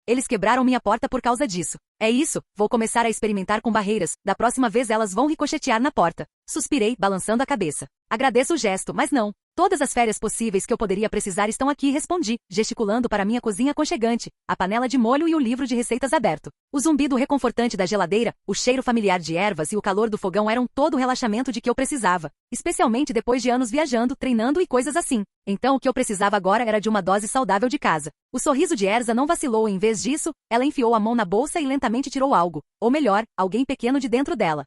Eles quebraram minha porta por causa disso. É isso, vou começar a experimentar com barreiras, da próxima vez elas vão ricochetear na porta. Suspirei, balançando a cabeça. Agradeço o gesto, mas não. Todas as férias possíveis que eu poderia precisar estão aqui, respondi, gesticulando para minha cozinha aconchegante, a panela de molho e o livro de receitas aberto. O zumbido reconfortante da geladeira, o cheiro familiar de ervas e o calor do fogão eram todo o relaxamento de que eu precisava, especialmente depois de anos viajando, treinando e coisas assim. Então o que eu precisava agora era de uma dose saudável de casa. O sorriso de Erza não vacilou e em vez disso, ela enfiou a mão na bolsa e lentamente tirou algo, ou melhor, alguém pequeno de dentro dela.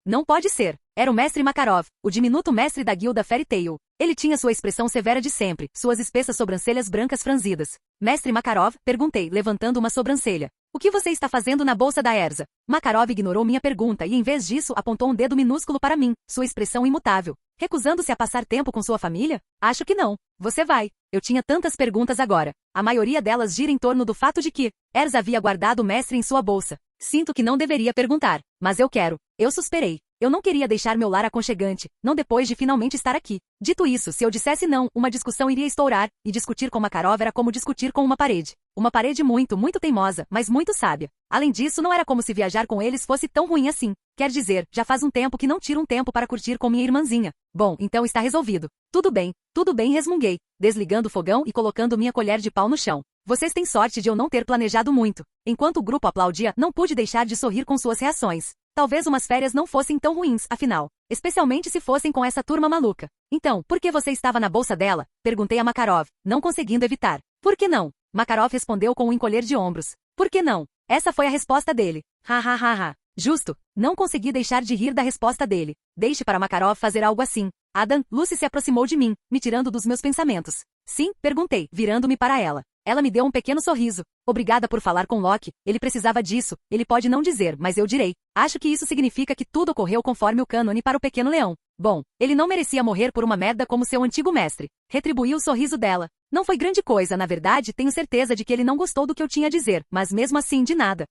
Não pode ser. Era o mestre Makarov, o diminuto mestre da guilda Fairy Tail. Ele tinha sua expressão severa de sempre, suas espessas sobrancelhas brancas franzidas. Mestre Makarov, perguntei, levantando uma sobrancelha. O que você está fazendo na bolsa da Erza? Makarov ignorou minha pergunta e em vez disso apontou um dedo minúsculo para mim, sua expressão imutável. Recusando-se a passar tempo com sua família? Acho que não. Você vai. Eu tinha tantas perguntas agora. A maioria delas gira em torno do fato de que Erza havia guardado o mestre em sua bolsa. Sinto que não deveria perguntar, mas eu quero. Eu suspirei. Eu não queria deixar meu lar aconchegante, não depois de finalmente estar aqui. Dito isso, se eu dissesse não, uma discussão iria estourar, e discutir com Makarov era como discutir com uma parede. Uma parede muito teimosa, mas muito sábia. Além disso, não era como se viajar com eles fosse tão ruim assim. Quer dizer, já faz um tempo que não tiro um tempo para curtir com minha irmãzinha. Bom, então está resolvido. Tudo bem, resmunguei, desligando o fogão e colocando minha colher de pau no chão. Vocês têm sorte de eu não ter planejado muito. Enquanto o grupo aplaudia, não pude deixar de sorrir com suas reações. Talvez umas férias não fossem tão ruins, afinal. Especialmente se fossem com essa turma maluca. Então, por que você estava na bolsa dela? Perguntei a Makarov, não conseguindo evitar. Por que não? Makarov respondeu com um encolher de ombros. Por que não? Essa foi a resposta dele. Ha ha ha ha. Justo. Não consegui deixar de rir da resposta dele. Deixe para Makarov fazer algo assim. Adam, Lucy se aproximou de mim, me tirando dos meus pensamentos. Sim, perguntei, virando-me para ela. Ela me deu um pequeno sorriso. Obrigada por falar com Locke, ele precisava disso, ele pode não dizer, mas eu direi. Acho que isso significa que tudo ocorreu conforme o cânone para o pequeno leão. Bom, ele não merecia morrer por uma merda como seu antigo mestre. Retribuiu o sorriso dela. Não foi grande coisa, na verdade, tenho certeza de que ele não gostou do que eu tinha a dizer, mas mesmo assim de nada.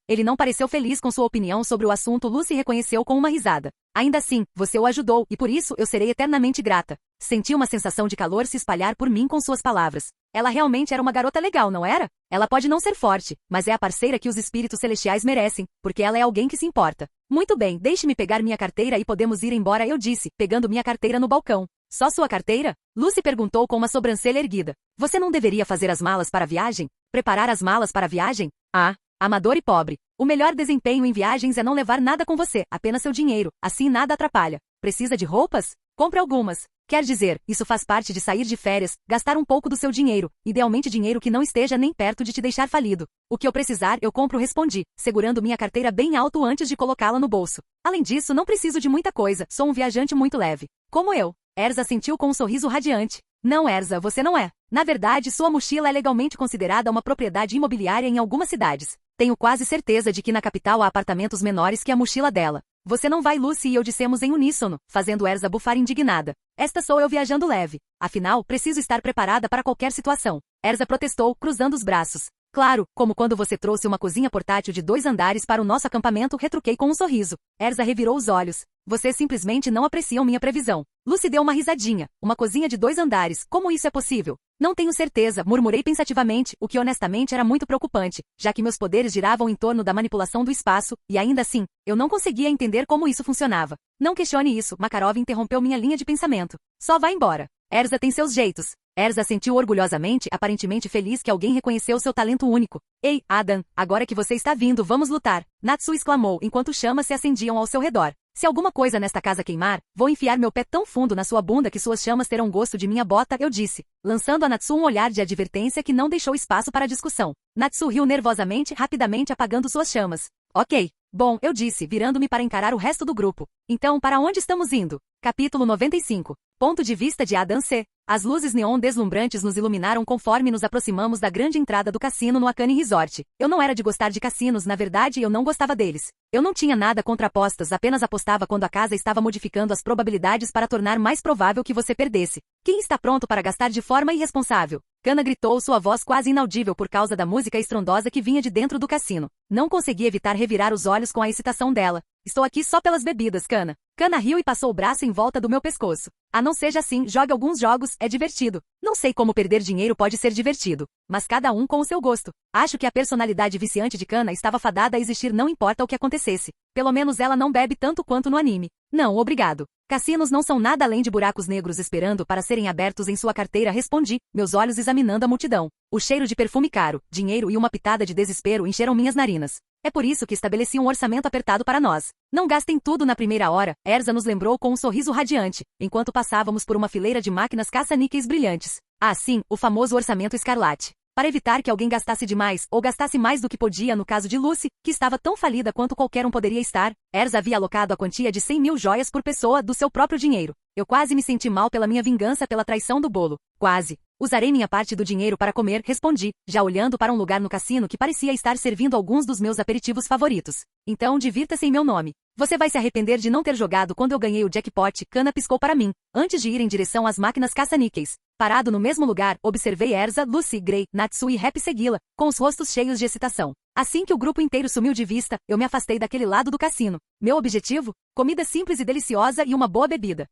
Ele não pareceu feliz com sua opinião sobre o assunto. Lucy reconheceu com uma risada. Ainda assim, você o ajudou, e por isso eu serei eternamente grata. Senti uma sensação de calor se espalhar por mim com suas palavras. Ela realmente era uma garota legal, não era? Ela pode não ser forte, mas é a parceira que os espíritos celestiais merecem, porque ela é alguém que se importa. Muito bem, deixe-me pegar minha carteira e podemos ir embora, eu disse, pegando minha carteira no balcão. Só sua carteira? Lucy perguntou com uma sobrancelha erguida. Você não deveria fazer as malas para a viagem? Preparar as malas para a viagem? Ah, amador e pobre. O melhor desempenho em viagens é não levar nada com você, apenas seu dinheiro, assim nada atrapalha. Precisa de roupas? Compre algumas. Quer dizer, isso faz parte de sair de férias, gastar um pouco do seu dinheiro, idealmente dinheiro que não esteja nem perto de te deixar falido. O que eu precisar eu compro, respondi, segurando minha carteira bem alto antes de colocá-la no bolso. Além disso, não preciso de muita coisa, sou um viajante muito leve. Como eu. Erza sentiu com um sorriso radiante. Não, Erza, você não é. Na verdade, sua mochila é legalmente considerada uma propriedade imobiliária em algumas cidades. Tenho quase certeza de que na capital há apartamentos menores que a mochila dela. Você não vai, Lucy e eu dissemos em uníssono, fazendo Erza bufar indignada. Esta sou eu viajando leve. Afinal, preciso estar preparada para qualquer situação. Erza protestou, cruzando os braços. Claro, como quando você trouxe uma cozinha portátil de 2 andares para o nosso acampamento, retruquei com um sorriso. Erza revirou os olhos. Vocês simplesmente não apreciam minha previsão. Lucy deu uma risadinha. Uma cozinha de 2 andares, como isso é possível? Não tenho certeza, murmurei pensativamente, o que honestamente era muito preocupante, já que meus poderes giravam em torno da manipulação do espaço, e ainda assim, eu não conseguia entender como isso funcionava. Não questione isso, Makarov interrompeu minha linha de pensamento. Só vá embora. Erza tem seus jeitos. Erza sentiu orgulhosamente, aparentemente feliz que alguém reconheceu seu talento único. Ei, Adam, agora que você está vindo, vamos lutar. Natsu exclamou enquanto chamas se acendiam ao seu redor. Se alguma coisa nesta casa queimar, vou enfiar meu pé tão fundo na sua bunda que suas chamas terão gosto de minha bota, eu disse, lançando a Natsu um olhar de advertência que não deixou espaço para discussão. Natsu riu nervosamente, rapidamente apagando suas chamas. Ok. Bom, eu disse, virando-me para encarar o resto do grupo. Então, para onde estamos indo? Capítulo 95. Ponto de vista de Adam C. As luzes neon deslumbrantes nos iluminaram conforme nos aproximamos da grande entrada do cassino no Akane Resort. Eu não era de gostar de cassinos, na verdade eu não gostava deles. Eu não tinha nada contra apostas, apenas apostava quando a casa estava modificando as probabilidades para tornar mais provável que você perdesse. Quem está pronto para gastar de forma irresponsável? Kana gritou, sua voz quase inaudível por causa da música estrondosa que vinha de dentro do cassino. Não consegui evitar revirar os olhos com a excitação dela. Estou aqui só pelas bebidas, Kana. Kana riu e passou o braço em volta do meu pescoço. Ah, não seja assim, jogue alguns jogos, é divertido. Não sei como perder dinheiro pode ser divertido, mas cada um com o seu gosto. Acho que a personalidade viciante de Kana estava fadada a existir não importa o que acontecesse. Pelo menos ela não bebe tanto quanto no anime. Não, obrigado. Cassinos não são nada além de buracos negros esperando para serem abertos em sua carteira, respondi, meus olhos examinando a multidão. O cheiro de perfume caro, dinheiro e uma pitada de desespero encheram minhas narinas. É por isso que estabeleci um orçamento apertado para nós. Não gastem tudo na primeira hora, Erza nos lembrou com um sorriso radiante, enquanto passávamos por uma fileira de máquinas caça-níqueis brilhantes. Ah, sim, o famoso orçamento escarlate. Para evitar que alguém gastasse demais, ou gastasse mais do que podia no caso de Lucy, que estava tão falida quanto qualquer um poderia estar, Erza havia alocado a quantia de 100.000 joias por pessoa do seu próprio dinheiro. Eu quase me senti mal pela minha vingança pela traição do bolo. Quase. Usarei minha parte do dinheiro para comer, respondi, já olhando para um lugar no cassino que parecia estar servindo alguns dos meus aperitivos favoritos. Então divirta-se em meu nome. Você vai se arrepender de não ter jogado quando eu ganhei o jackpot, Kana piscou para mim, antes de ir em direção às máquinas caça-níqueis. Parado no mesmo lugar, observei Erza, Lucy, Grey, Natsu e Happy segui-la, com os rostos cheios de excitação. Assim que o grupo inteiro sumiu de vista, eu me afastei daquele lado do cassino. Meu objetivo? Comida simples e deliciosa e uma boa bebida.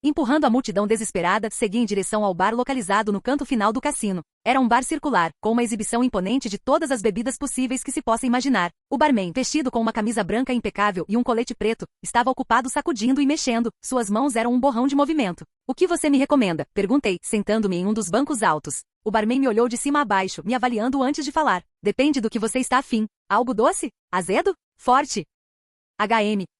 Empurrando a multidão desesperada, segui em direção ao bar localizado no canto final do cassino. Era um bar circular, com uma exibição imponente de todas as bebidas possíveis que se possa imaginar. O barman, vestido com uma camisa branca impecável e um colete preto, estava ocupado sacudindo e mexendo, suas mãos eram um borrão de movimento. O que você me recomenda? Perguntei, sentando-me em um dos bancos altos. O barman me olhou de cima a baixo, me avaliando antes de falar. Depende do que você está afim. Algo doce? Azedo? Forte?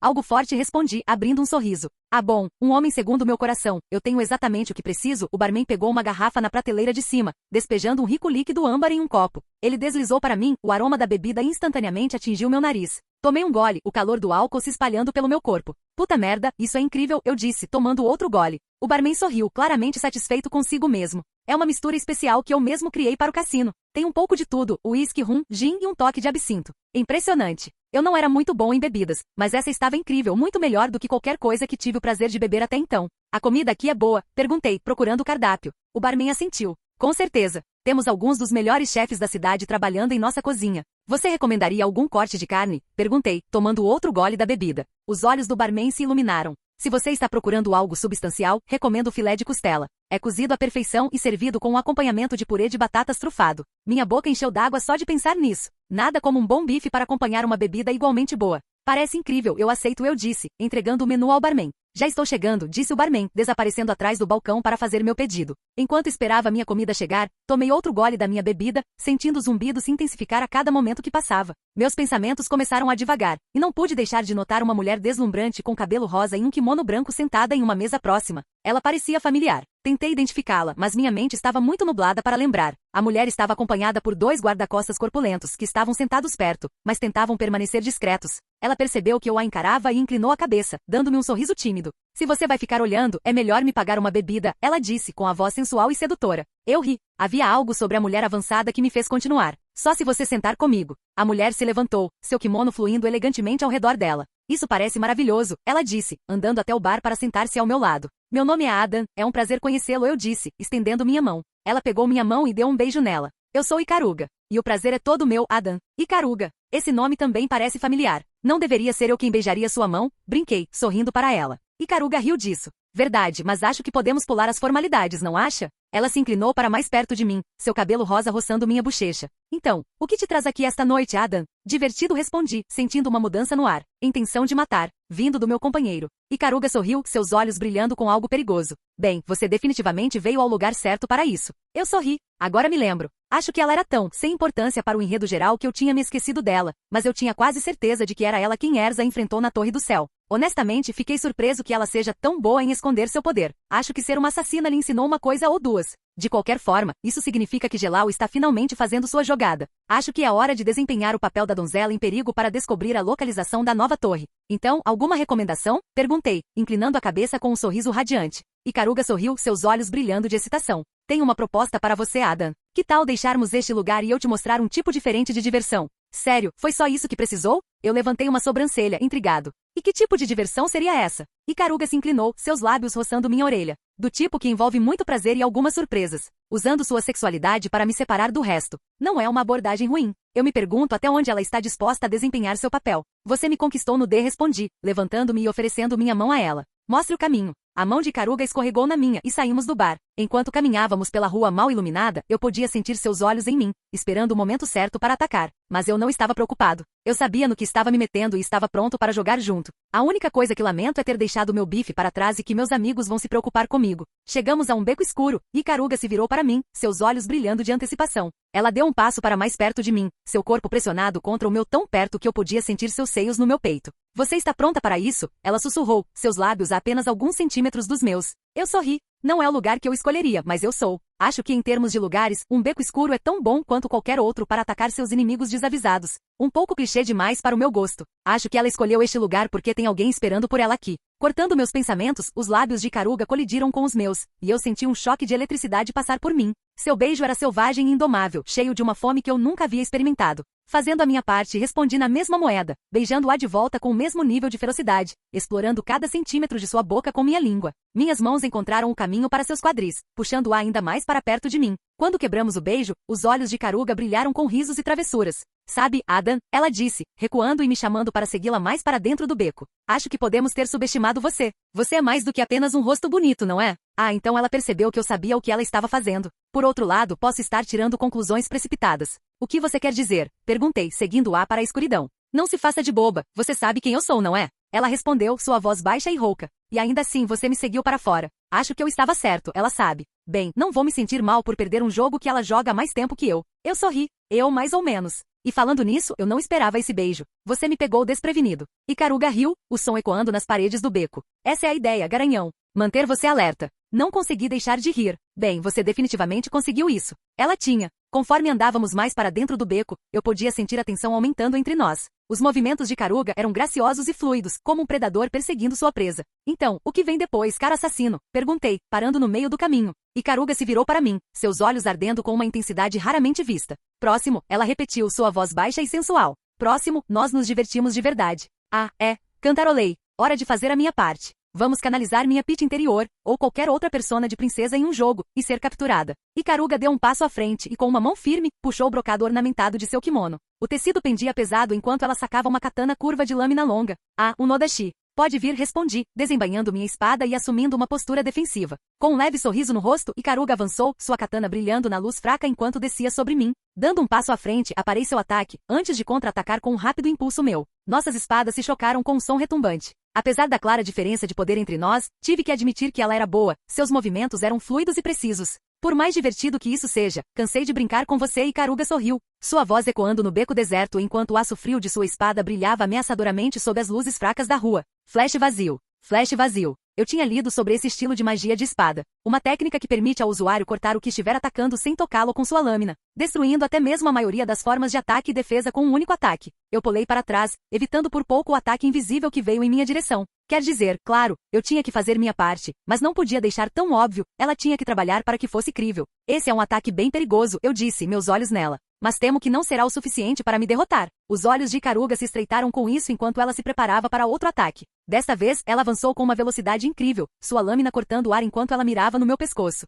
Algo forte respondi, abrindo um sorriso. Ah bom, um homem segundo meu coração, eu tenho exatamente o que preciso. O barman pegou uma garrafa na prateleira de cima, despejando um rico líquido âmbar em um copo. Ele deslizou para mim, o aroma da bebida instantaneamente atingiu meu nariz. Tomei um gole, o calor do álcool se espalhando pelo meu corpo. Puta merda, isso é incrível, eu disse, tomando outro gole. O barman sorriu, claramente satisfeito consigo mesmo. É uma mistura especial que eu mesmo criei para o cassino. Tem um pouco de tudo, uísque, rum, gin e um toque de absinto. Impressionante. Eu não era muito bom em bebidas, mas essa estava incrível, muito melhor do que qualquer coisa que tive o prazer de beber até então. A comida aqui é boa? Perguntei, procurando o cardápio. O barman assentiu. Com certeza. Temos alguns dos melhores chefes da cidade trabalhando em nossa cozinha. Você recomendaria algum corte de carne? Perguntei, tomando outro gole da bebida. Os olhos do barman se iluminaram. Se você está procurando algo substancial, recomendo o filé de costela. É cozido à perfeição e servido com um acompanhamento de purê de batatas trufado. Minha boca encheu d'água só de pensar nisso. Nada como um bom bife para acompanhar uma bebida igualmente boa. Parece incrível, eu aceito, eu disse, entregando o menu ao barman. Já estou chegando, disse o barman, desaparecendo atrás do balcão para fazer meu pedido. Enquanto esperava minha comida chegar, tomei outro gole da minha bebida, sentindo o zumbido se intensificar a cada momento que passava. Meus pensamentos começaram a divagar, e não pude deixar de notar uma mulher deslumbrante com cabelo rosa e um kimono branco sentada em uma mesa próxima. Ela parecia familiar. Tentei identificá-la, mas minha mente estava muito nublada para lembrar. A mulher estava acompanhada por 2 guarda-costas corpulentos que estavam sentados perto, mas tentavam permanecer discretos. Ela percebeu que eu a encarava e inclinou a cabeça, dando-me um sorriso tímido. Se você vai ficar olhando, é melhor me pagar uma bebida, ela disse com a voz sensual e sedutora. Eu ri. Havia algo sobre a mulher avançada que me fez continuar. Só se você sentar comigo. A mulher se levantou, seu kimono fluindo elegantemente ao redor dela. Isso parece maravilhoso, ela disse, andando até o bar para sentar-se ao meu lado. Meu nome é Adam, é um prazer conhecê-lo, eu disse, estendendo minha mão. Ela pegou minha mão e deu um beijo nela. Eu sou Ikaruga. E o prazer é todo meu, Adam. Ikaruga. Esse nome também parece familiar. Não deveria ser eu quem beijaria sua mão? Brinquei, sorrindo para ela. Ikaruga riu disso. Verdade, mas acho que podemos pular as formalidades, não acha? Ela se inclinou para mais perto de mim, seu cabelo rosa roçando minha bochecha. Então, o que te traz aqui esta noite, Adam? Divertido, respondi, sentindo uma mudança no ar. Intenção de matar, vindo do meu companheiro. Ikaruga sorriu, seus olhos brilhando com algo perigoso. Bem, você definitivamente veio ao lugar certo para isso. Eu sorri. Agora me lembro. Acho que ela era tão sem importância para o enredo geral que eu tinha me esquecido dela, mas eu tinha quase certeza de que era ela quem Erza enfrentou na Torre do Céu. Honestamente, fiquei surpreso que ela seja tão boa em esconder seu poder. Acho que ser uma assassina lhe ensinou uma coisa ou duas. De qualquer forma, isso significa que Gelal está finalmente fazendo sua jogada. Acho que é hora de desempenhar o papel da donzela em perigo para descobrir a localização da nova torre. Então, alguma recomendação? Perguntei, inclinando a cabeça com um sorriso radiante. Ikaruga sorriu, seus olhos brilhando de excitação. Tenho uma proposta para você, Adam. Que tal deixarmos este lugar e eu te mostrar um tipo diferente de diversão? Sério, foi só isso que precisou? Eu levantei uma sobrancelha, intrigado. E que tipo de diversão seria essa? Ikaruga se inclinou, seus lábios roçando minha orelha. Do tipo que envolve muito prazer e algumas surpresas. Usando sua sexualidade para me separar do resto. Não é uma abordagem ruim. Eu me pergunto até onde ela está disposta a desempenhar seu papel. Você me conquistou no D, respondi, levantando-me e oferecendo minha mão a ela. Mostre o caminho. A mão de Ikaruga escorregou na minha e saímos do bar. Enquanto caminhávamos pela rua mal iluminada, eu podia sentir seus olhos em mim, esperando o momento certo para atacar. Mas eu não estava preocupado. Eu sabia no que estava me metendo e estava pronto para jogar junto. A única coisa que lamento é ter deixado meu bife para trás e que meus amigos vão se preocupar comigo. Chegamos a um beco escuro, e Ikaruga se virou para mim, seus olhos brilhando de antecipação. Ela deu um passo para mais perto de mim, seu corpo pressionado contra o meu tão perto que eu podia sentir seus seios no meu peito. Você está pronta para isso? Ela sussurrou, seus lábios a apenas alguns centímetros dos meus. Eu sorri. Não é o lugar que eu escolheria, mas eu sou. Acho que em termos de lugares, um beco escuro é tão bom quanto qualquer outro para atacar seus inimigos desavisados. Um pouco clichê demais para o meu gosto. Acho que ela escolheu este lugar porque tem alguém esperando por ela aqui. Cortando meus pensamentos, os lábios de Ikaruga colidiram com os meus, e eu senti um choque de eletricidade passar por mim. Seu beijo era selvagem e indomável, cheio de uma fome que eu nunca havia experimentado. Fazendo a minha parte, respondi na mesma moeda, beijando-a de volta com o mesmo nível de ferocidade, explorando cada centímetro de sua boca com minha língua. Minhas mãos encontraram o caminho para seus quadris, puxando-a ainda mais para perto de mim. Quando quebramos o beijo, os olhos de Ikaruga brilharam com risos e travessuras. Sabe, Adam, ela disse, recuando e me chamando para segui-la mais para dentro do beco. Acho que podemos ter subestimado você. Você é mais do que apenas um rosto bonito, não é? Ah, então ela percebeu que eu sabia o que ela estava fazendo. Por outro lado, posso estar tirando conclusões precipitadas. O que você quer dizer? Perguntei, seguindo-a para a escuridão. Não se faça de boba, você sabe quem eu sou, não é? Ela respondeu, sua voz baixa e rouca. E ainda assim você me seguiu para fora. Acho que eu estava certo, ela sabe. Bem, não vou me sentir mal por perder um jogo que ela joga há mais tempo que eu. Eu sorri. Eu mais ou menos. E falando nisso, eu não esperava esse beijo. Você me pegou desprevenido. Ikaruga riu, o som ecoando nas paredes do beco. Essa é a ideia, garanhão. Manter você alerta. Não consegui deixar de rir. Bem, você definitivamente conseguiu isso. Ela tinha. Conforme andávamos mais para dentro do beco, eu podia sentir a tensão aumentando entre nós. Os movimentos de Ikaruga eram graciosos e fluidos, como um predador perseguindo sua presa. Então, o que vem depois, cara assassino? Perguntei, parando no meio do caminho. Ikaruga se virou para mim, seus olhos ardendo com uma intensidade raramente vista. Próximo, ela repetiu, sua voz baixa e sensual. Próximo, nós nos divertimos de verdade. Ah, é. Cantarolei. Hora de fazer a minha parte. Vamos canalizar minha Peach interior, ou qualquer outra persona de princesa em um jogo, e ser capturada. Ikaruga deu um passo à frente e com uma mão firme, puxou o brocado ornamentado de seu kimono. O tecido pendia pesado enquanto ela sacava uma katana curva de lâmina longa. Ah, um Nodashi. Pode vir, respondi, desembainhando minha espada e assumindo uma postura defensiva. Com um leve sorriso no rosto, Ikaruga avançou, sua katana brilhando na luz fraca enquanto descia sobre mim. Dando um passo à frente, aparei seu ataque, antes de contra-atacar com um rápido impulso meu. Nossas espadas se chocaram com um som retumbante. Apesar da clara diferença de poder entre nós, tive que admitir que ela era boa, seus movimentos eram fluidos e precisos. Por mais divertido que isso seja, cansei de brincar com você e Ikaruga sorriu, sua voz ecoando no beco deserto enquanto o aço frio de sua espada brilhava ameaçadoramente sob as luzes fracas da rua. Flash vazio. Flash vazio. Eu tinha lido sobre esse estilo de magia de espada. Uma técnica que permite ao usuário cortar o que estiver atacando sem tocá-lo com sua lâmina, destruindo até mesmo a maioria das formas de ataque e defesa com um único ataque. Eu pulei para trás, evitando por pouco o ataque invisível que veio em minha direção. Quer dizer, claro, eu tinha que fazer minha parte, mas não podia deixar tão óbvio, ela tinha que trabalhar para que fosse crível. Esse é um ataque bem perigoso, eu disse, meus olhos nela. Mas temo que não será o suficiente para me derrotar. Os olhos de Ikaruga se estreitaram com isso enquanto ela se preparava para outro ataque. Desta vez, ela avançou com uma velocidade incrível, sua lâmina cortando o ar enquanto ela mirava no meu pescoço.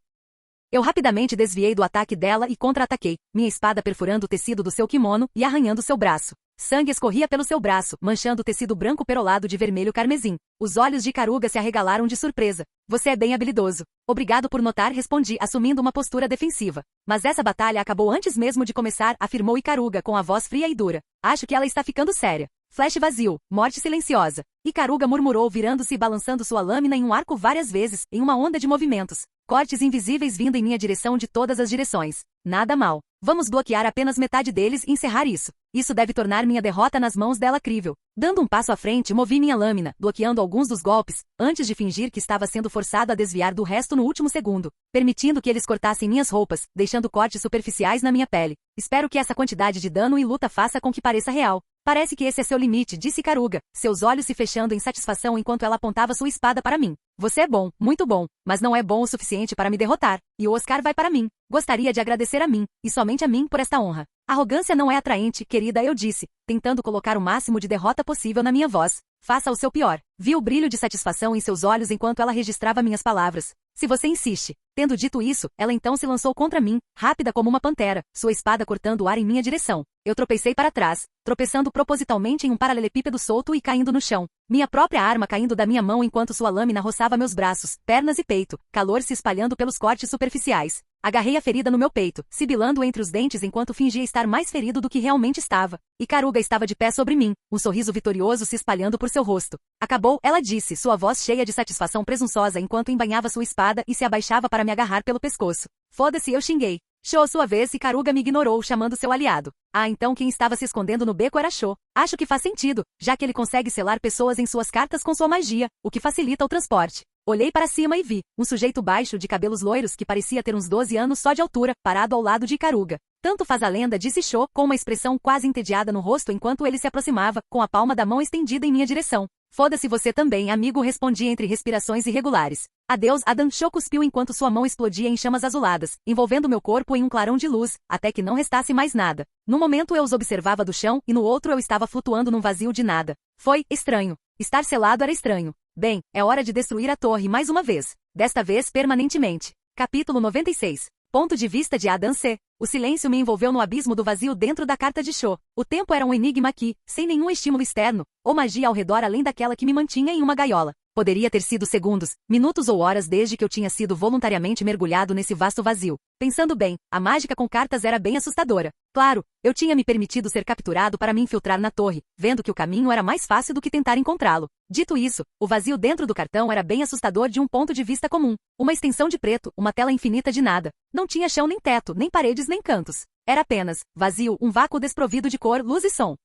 Eu rapidamente desviei do ataque dela e contra-ataquei, minha espada perfurando o tecido do seu kimono e arranhando seu braço. Sangue escorria pelo seu braço, manchando o tecido branco perolado de vermelho carmesim. Os olhos de Ikaruga se arregalaram de surpresa. Você é bem habilidoso. Obrigado por notar, respondi, assumindo uma postura defensiva. Mas essa batalha acabou antes mesmo de começar, afirmou Ikaruga com a voz fria e dura. Acho que ela está ficando séria. Flash vazio, morte silenciosa. Ikaruga murmurou virando-se e balançando sua lâmina em um arco várias vezes, em uma onda de movimentos. Cortes invisíveis vindo em minha direção de todas as direções. Nada mal. Vamos bloquear apenas metade deles e encerrar isso. Isso deve tornar minha derrota nas mãos dela crível. Dando um passo à frente, movi minha lâmina, bloqueando alguns dos golpes, antes de fingir que estava sendo forçado a desviar do resto no último segundo, permitindo que eles cortassem minhas roupas, deixando cortes superficiais na minha pele. Espero que essa quantidade de dano e luta faça com que pareça real. Parece que esse é seu limite, disse Ikaruga, seus olhos se fechando em satisfação enquanto ela apontava sua espada para mim. Você é bom, muito bom, mas não é bom o suficiente para me derrotar, e o Oscar vai para mim. Gostaria de agradecer a mim, e somente a mim por esta honra. Arrogância não é atraente, querida, eu disse, tentando colocar o máximo de derrota possível na minha voz. Faça o seu pior. Vi o brilho de satisfação em seus olhos enquanto ela registrava minhas palavras. Se você insiste. Tendo dito isso, ela então se lançou contra mim, rápida como uma pantera, sua espada cortando o ar em minha direção. Eu tropecei para trás, tropeçando propositalmente em um paralelepípedo solto e caindo no chão. Minha própria arma caindo da minha mão enquanto sua lâmina roçava meus braços, pernas e peito, calor se espalhando pelos cortes superficiais. Agarrei a ferida no meu peito, sibilando entre os dentes enquanto fingia estar mais ferido do que realmente estava. Ikaruga estava de pé sobre mim, um sorriso vitorioso se espalhando por seu rosto. Acabou, ela disse, sua voz cheia de satisfação presunçosa enquanto embainhava sua espada e se abaixava para me agarrar pelo pescoço. Foda-se, eu xinguei. Sho, sua vez, Ikaruga me ignorou, chamando seu aliado. Ah, então quem estava se escondendo no beco era Sho. Acho que faz sentido, já que ele consegue selar pessoas em suas cartas com sua magia, o que facilita o transporte. Olhei para cima e vi um sujeito baixo de cabelos loiros que parecia ter uns 12 anos só de altura, parado ao lado de Ikaruga. Tanto faz a lenda, disse Sho, com uma expressão quase entediada no rosto enquanto ele se aproximava, com a palma da mão estendida em minha direção. Foda-se você também, amigo, respondi entre respirações irregulares. Adeus, Adam. Sho cuspiu enquanto sua mão explodia em chamas azuladas, envolvendo meu corpo em um clarão de luz, até que não restasse mais nada. No momento eu os observava do chão e no outro eu estava flutuando num vazio de nada. Foi estranho. Estar selado era estranho. Bem, é hora de destruir a torre mais uma vez. Desta vez permanentemente. Capítulo 96. Ponto de vista de Adam C. O silêncio me envolveu no abismo do vazio dentro da carta de Sho. O tempo era um enigma aqui, sem nenhum estímulo externo, ou magia ao redor além daquela que me mantinha em uma gaiola. Poderia ter sido segundos, minutos ou horas desde que eu tinha sido voluntariamente mergulhado nesse vasto vazio. Pensando bem, a mágica com cartas era bem assustadora. Claro, eu tinha me permitido ser capturado para me infiltrar na torre, vendo que o caminho era mais fácil do que tentar encontrá-lo. Dito isso, o vazio dentro do cartão era bem assustador de um ponto de vista comum. Uma extensão de preto, uma tela infinita de nada. Não tinha chão nem teto, nem paredes nem cantos. Era apenas, vazio, um vácuo desprovido de cor, luz e som.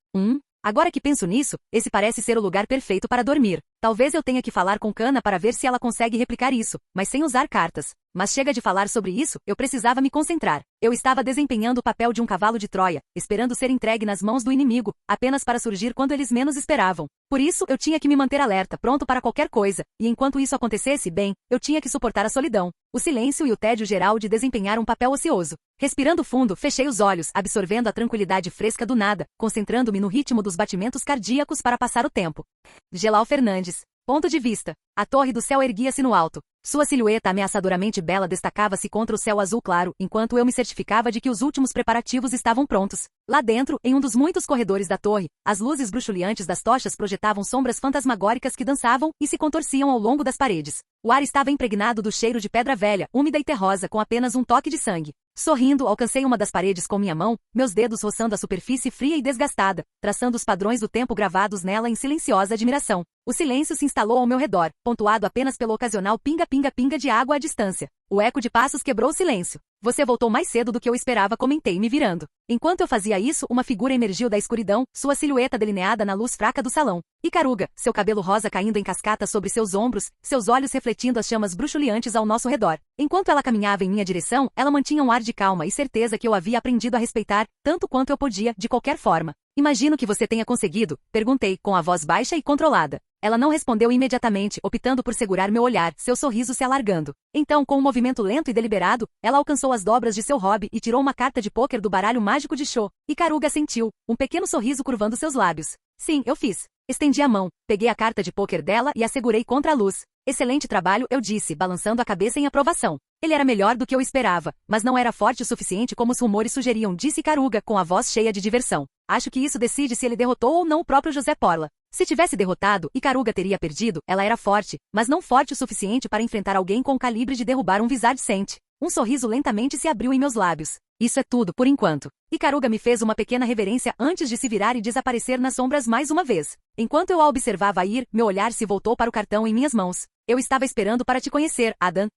Agora que penso nisso, esse parece ser o lugar perfeito para dormir. Talvez eu tenha que falar com Kana para ver se ela consegue replicar isso, mas sem usar cartas. Mas chega de falar sobre isso, eu precisava me concentrar. Eu estava desempenhando o papel de um cavalo de Troia, esperando ser entregue nas mãos do inimigo, apenas para surgir quando eles menos esperavam. Por isso, eu tinha que me manter alerta, pronto para qualquer coisa, e enquanto isso acontecesse, bem, eu tinha que suportar a solidão, o silêncio e o tédio geral de desempenhar um papel ocioso. Respirando fundo, fechei os olhos, absorvendo a tranquilidade fresca do nada, concentrando-me no ritmo dos batimentos cardíacos para passar o tempo. Gelal Fernandes. Ponto de vista. A torre do céu erguia-se no alto. Sua silhueta ameaçadoramente bela destacava-se contra o céu azul claro, enquanto eu me certificava de que os últimos preparativos estavam prontos. Lá dentro, em um dos muitos corredores da torre, as luzes bruxuleantes das tochas projetavam sombras fantasmagóricas que dançavam e se contorciam ao longo das paredes. O ar estava impregnado do cheiro de pedra velha, úmida e terrosa, com apenas um toque de sangue. Sorrindo, alcancei uma das paredes com minha mão, meus dedos roçando a superfície fria e desgastada, traçando os padrões do tempo gravados nela em silenciosa admiração. O silêncio se instalou ao meu redor, pontuado apenas pelo ocasional pinga-pinga-pinga de água à distância. O eco de passos quebrou o silêncio. Você voltou mais cedo do que eu esperava, comentei, me virando. Enquanto eu fazia isso, uma figura emergiu da escuridão, sua silhueta delineada na luz fraca do salão. Icaruga, seu cabelo rosa caindo em cascata sobre seus ombros, seus olhos refletindo as chamas bruxuleantes ao nosso redor. Enquanto ela caminhava em minha direção, ela mantinha um ar de calma e certeza que eu havia aprendido a respeitar, tanto quanto eu podia, de qualquer forma. Imagino que você tenha conseguido, perguntei, com a voz baixa e controlada. Ela não respondeu imediatamente, optando por segurar meu olhar, seu sorriso se alargando. Então, com um movimento lento e deliberado, ela alcançou as dobras de seu hobby e tirou uma carta de pôquer do baralho mágico de Sho. Icaruga sentiu, um pequeno sorriso curvando seus lábios. Sim, eu fiz. Estendi a mão, peguei a carta de pôquer dela e a segurei contra a luz. Excelente trabalho, eu disse, balançando a cabeça em aprovação. Ele era melhor do que eu esperava, mas não era forte o suficiente como os rumores sugeriam, disse Icaruga, com a voz cheia de diversão. Acho que isso decide se ele derrotou ou não o próprio José Porla. Se tivesse derrotado, Icaruga teria perdido. Ela era forte, mas não forte o suficiente para enfrentar alguém com o calibre de derrubar um Visage Sente. Um sorriso lentamente se abriu em meus lábios. Isso é tudo, por enquanto. Icaruga me fez uma pequena reverência antes de se virar e desaparecer nas sombras mais uma vez. Enquanto eu a observava ir, meu olhar se voltou para o cartão em minhas mãos. Eu estava esperando para te conhecer, Adan.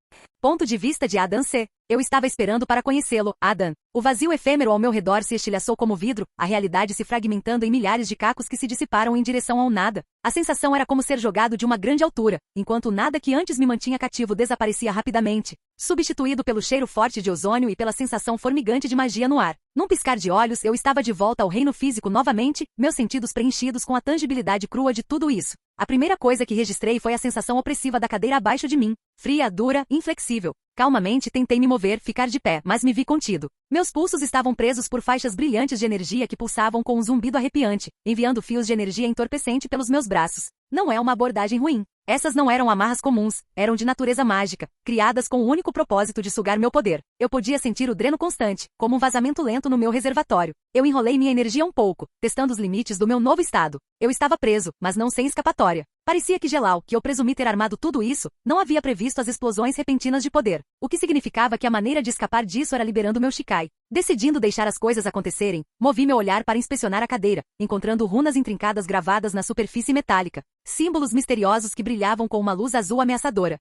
Ponto de vista de Adan C. Eu estava esperando para conhecê-lo, Adan. O vazio efêmero ao meu redor se estilhaçou como vidro, a realidade se fragmentando em milhares de cacos que se dissiparam em direção ao nada. A sensação era como ser jogado de uma grande altura, enquanto o nada que antes me mantinha cativo desaparecia rapidamente, substituído pelo cheiro forte de ozônio e pela sensação formigante de magia no ar. Num piscar de olhos, eu estava de volta ao reino físico novamente, meus sentidos preenchidos com a tangibilidade crua de tudo isso. A primeira coisa que registrei foi a sensação opressiva da cadeira abaixo de mim, fria, dura, inflexível. Calmamente tentei me mover, ficar de pé, mas me vi contido. Meus pulsos estavam presos por faixas brilhantes de energia que pulsavam com um zumbido arrepiante, enviando fios de energia entorpecente pelos meus braços. Não é uma abordagem ruim. Essas não eram amarras comuns, eram de natureza mágica, criadas com o único propósito de sugar meu poder. Eu podia sentir o dreno constante, como um vazamento lento no meu reservatório. Eu enrolei minha energia um pouco, testando os limites do meu novo estado. Eu estava preso, mas não sem escapatória. Parecia que Gelal, que eu presumi ter armado tudo isso, não havia previsto as explosões repentinas de poder, o que significava que a maneira de escapar disso era liberando meu Shikai. Decidindo deixar as coisas acontecerem, movi meu olhar para inspecionar a cadeira, encontrando runas intrincadas gravadas na superfície metálica, símbolos misteriosos que brilhavam com uma luz azul ameaçadora.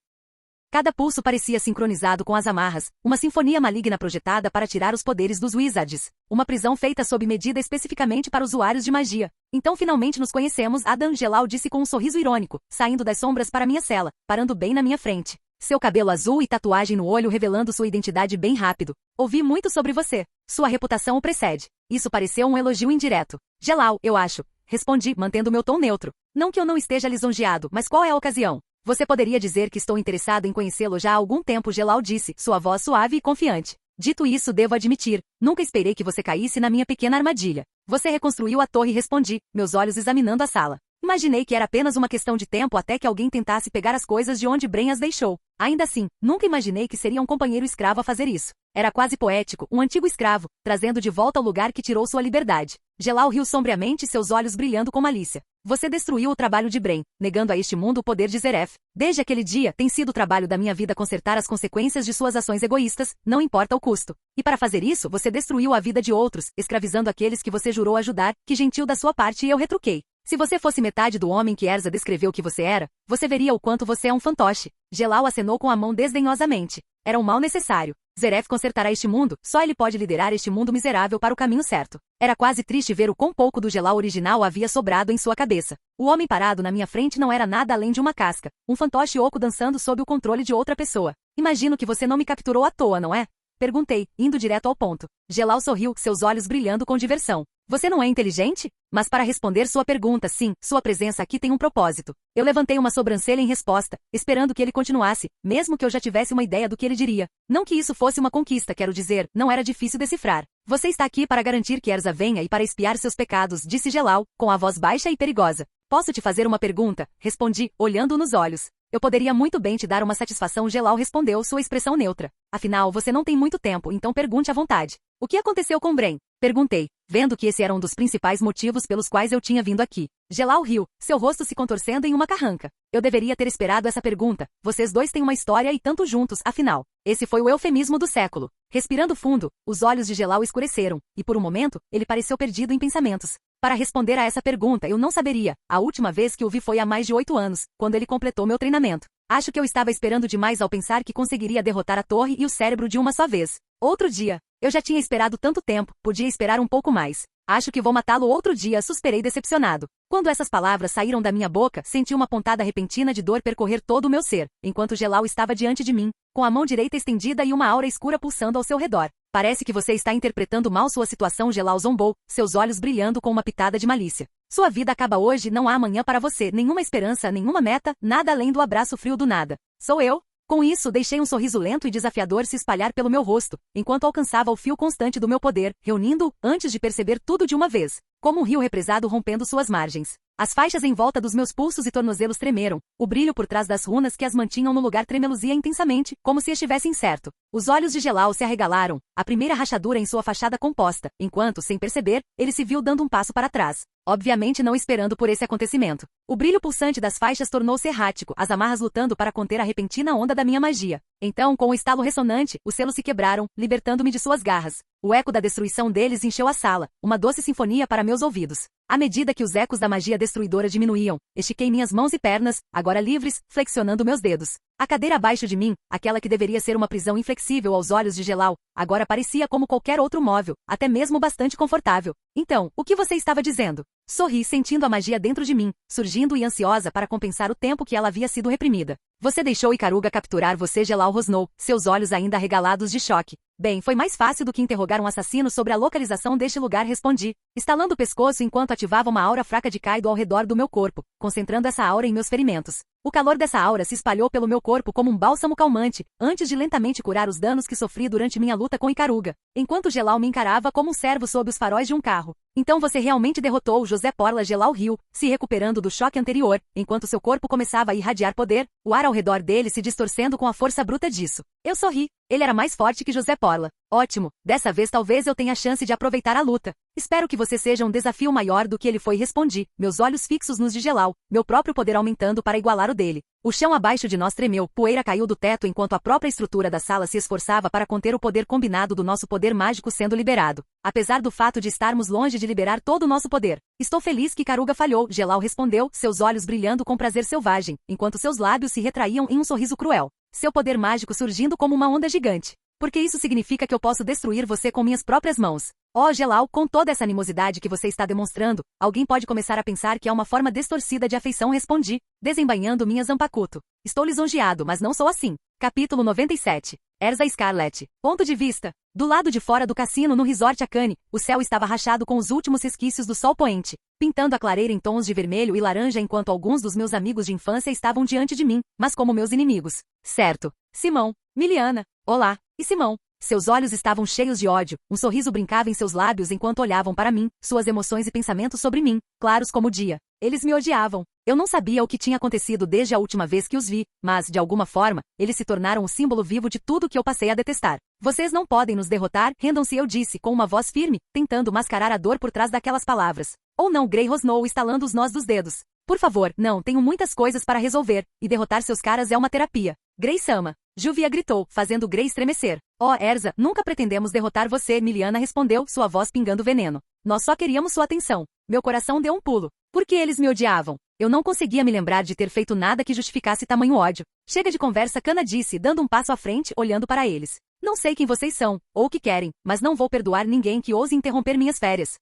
Cada pulso parecia sincronizado com as amarras, uma sinfonia maligna projetada para tirar os poderes dos Wizards. Uma prisão feita sob medida especificamente para usuários de magia. Então finalmente nos conhecemos, Adan, Gelal disse com um sorriso irônico, saindo das sombras para minha cela, parando bem na minha frente. Seu cabelo azul e tatuagem no olho revelando sua identidade bem rápido. Ouvi muito sobre você. Sua reputação o precede. Isso pareceu um elogio indireto. Gelal, eu acho. Respondi, mantendo meu tom neutro. Não que eu não esteja lisonjeado, mas qual é a ocasião? Você poderia dizer que estou interessado em conhecê-lo já há algum tempo, Gelal disse, sua voz suave e confiante. Dito isso, devo admitir, nunca esperei que você caísse na minha pequena armadilha. Você reconstruiu a torre, respondi, meus olhos examinando a sala. Imaginei que era apenas uma questão de tempo até que alguém tentasse pegar as coisas de onde Bren as deixou. Ainda assim, nunca imaginei que seria um companheiro escravo a fazer isso. Era quase poético, um antigo escravo, trazendo de volta ao lugar que tirou sua liberdade. Gelal riu sombriamente, seus olhos brilhando com malícia. Você destruiu o trabalho de Bren, negando a este mundo o poder de Zeref. Desde aquele dia, tem sido o trabalho da minha vida consertar as consequências de suas ações egoístas, não importa o custo. E para fazer isso, você destruiu a vida de outros, escravizando aqueles que você jurou ajudar, que gentil da sua parte e eu retruquei. Se você fosse metade do homem que Erza descreveu que você era, você veria o quanto você é um fantoche. Gelal acenou com a mão desdenhosamente. Era um mal necessário. Zeref consertará este mundo, só ele pode liderar este mundo miserável para o caminho certo. Era quase triste ver o quão pouco do Gelal original havia sobrado em sua cabeça. O homem parado na minha frente não era nada além de uma casca, um fantoche oco dançando sob o controle de outra pessoa. Imagino que você não me capturou à toa, não é? Perguntei, indo direto ao ponto. Gelal sorriu, seus olhos brilhando com diversão. Você não é inteligente? Mas para responder sua pergunta, sim, sua presença aqui tem um propósito. Eu levantei uma sobrancelha em resposta, esperando que ele continuasse, mesmo que eu já tivesse uma ideia do que ele diria. Não que isso fosse uma conquista, quero dizer, não era difícil decifrar. Você está aqui para garantir que Erza venha e para expiar seus pecados, disse Gelal, com a voz baixa e perigosa. Posso te fazer uma pergunta? Respondi, olhando-o nos olhos. Eu poderia muito bem te dar uma satisfação, Gelal respondeu, sua expressão neutra. Afinal, você não tem muito tempo, então pergunte à vontade. O que aconteceu com Bren? Perguntei, vendo que esse era um dos principais motivos pelos quais eu tinha vindo aqui. Gelal riu, seu rosto se contorcendo em uma carranca. Eu deveria ter esperado essa pergunta. Vocês dois têm uma história e tanto juntos, afinal. Esse foi o eufemismo do século. Respirando fundo, os olhos de Gelal escureceram, e por um momento, ele pareceu perdido em pensamentos. Para responder a essa pergunta, eu não saberia. A última vez que o vi foi há mais de 8 anos, quando ele completou meu treinamento. Acho que eu estava esperando demais ao pensar que conseguiria derrotar a torre e o cérebro de uma só vez. Outro dia. Eu já tinha esperado tanto tempo, podia esperar um pouco mais. Acho que vou matá-lo outro dia, suspirei decepcionado. Quando essas palavras saíram da minha boca, senti uma pontada repentina de dor percorrer todo o meu ser, enquanto Gelal estava diante de mim, com a mão direita estendida e uma aura escura pulsando ao seu redor. Parece que você está interpretando mal sua situação, Gelal zombou, seus olhos brilhando com uma pitada de malícia. Sua vida acaba hoje, não há amanhã para você, nenhuma esperança, nenhuma meta, nada além do abraço frio do nada. Sou eu? Com isso, deixei um sorriso lento e desafiador se espalhar pelo meu rosto, enquanto alcançava o fio constante do meu poder, reunindo-o, antes de perceber tudo de uma vez, como um rio represado rompendo suas margens. As faixas em volta dos meus pulsos e tornozelos tremeram, o brilho por trás das runas que as mantinham no lugar tremeluzia intensamente, como se estivesse incerto. Os olhos de Gelal se arregalaram, a primeira rachadura em sua fachada composta, enquanto, sem perceber, ele se viu dando um passo para trás. Obviamente não esperando por esse acontecimento. O brilho pulsante das faixas tornou-se errático, as amarras lutando para conter a repentina onda da minha magia. Então, com um estalo ressonante, os selos se quebraram, libertando-me de suas garras. O eco da destruição deles encheu a sala, uma doce sinfonia para meus ouvidos. À medida que os ecos da magia destruidora diminuíam, estiquei minhas mãos e pernas, agora livres, flexionando meus dedos. A cadeira abaixo de mim, aquela que deveria ser uma prisão inflexível aos olhos de Gelal, agora parecia como qualquer outro móvel, até mesmo bastante confortável. Então, o que você estava dizendo? Sorri, sentindo a magia dentro de mim, surgindo e ansiosa para compensar o tempo que ela havia sido reprimida. Você deixou Ikaruga capturar você, Gelal rosnou, seus olhos ainda arregalados de choque. Bem, foi mais fácil do que interrogar um assassino sobre a localização deste lugar, respondi, estalando o pescoço enquanto ativava uma aura fraca de Kaido ao redor do meu corpo, concentrando essa aura em meus ferimentos. O calor dessa aura se espalhou pelo meu corpo como um bálsamo calmante, antes de lentamente curar os danos que sofri durante minha luta com Ikaruga, enquanto Gelal me encarava como um servo sob os faróis de um carro. Então você realmente derrotou José Porla, Gelal riu, se recuperando do choque anterior, enquanto seu corpo começava a irradiar poder, o ar ao redor dele se distorcendo com a força bruta disso. Eu sorri. Ele era mais forte que José Porla. Ótimo, dessa vez talvez eu tenha chance de aproveitar a luta. Espero que você seja um desafio maior do que ele foi, respondi, meus olhos fixos nos de Gelal, meu próprio poder aumentando para igualar o dele. O chão abaixo de nós tremeu, poeira caiu do teto enquanto a própria estrutura da sala se esforçava para conter o poder combinado do nosso poder mágico sendo liberado. Apesar do fato de estarmos longe de liberar todo o nosso poder. Estou feliz que Ikaruga falhou, Gelal respondeu, seus olhos brilhando com prazer selvagem, enquanto seus lábios se retraíam em um sorriso cruel. Seu poder mágico surgindo como uma onda gigante. Porque isso significa que eu posso destruir você com minhas próprias mãos. Oh, Gelal, com toda essa animosidade que você está demonstrando, alguém pode começar a pensar que é uma forma distorcida de afeição, respondi, desembainhando minha Zanpakuto. Estou lisonjeado, mas não sou assim. Capítulo 97. Erza Scarlet. Ponto de vista. Do lado de fora do cassino no Resort Akane, o céu estava rachado com os últimos resquícios do sol poente, pintando a clareira em tons de vermelho e laranja enquanto alguns dos meus amigos de infância estavam diante de mim, mas como meus inimigos. Certo. Simão. Miliana. Olá. E Simão. Seus olhos estavam cheios de ódio, um sorriso brincava em seus lábios enquanto olhavam para mim, suas emoções e pensamentos sobre mim, claros como o dia. Eles me odiavam. Eu não sabia o que tinha acontecido desde a última vez que os vi, mas, de alguma forma, eles se tornaram o símbolo vivo de tudo que eu passei a detestar. Vocês não podem nos derrotar, rendam-se, eu disse, com uma voz firme, tentando mascarar a dor por trás daquelas palavras. Ou não, Grey rosnou, estalando os nós dos dedos. Por favor, não, tenho muitas coisas para resolver, e derrotar seus caras é uma terapia. Grey-sama. Juvia gritou, fazendo Grey estremecer. Oh, Erza, nunca pretendemos derrotar você, Miliana respondeu, sua voz pingando veneno. Nós só queríamos sua atenção. Meu coração deu um pulo. Por que eles me odiavam? Eu não conseguia me lembrar de ter feito nada que justificasse tamanho ódio. Chega de conversa, Kana disse, dando um passo à frente, olhando para eles. Não sei quem vocês são, ou o que querem, mas não vou perdoar ninguém que ouse interromper minhas férias.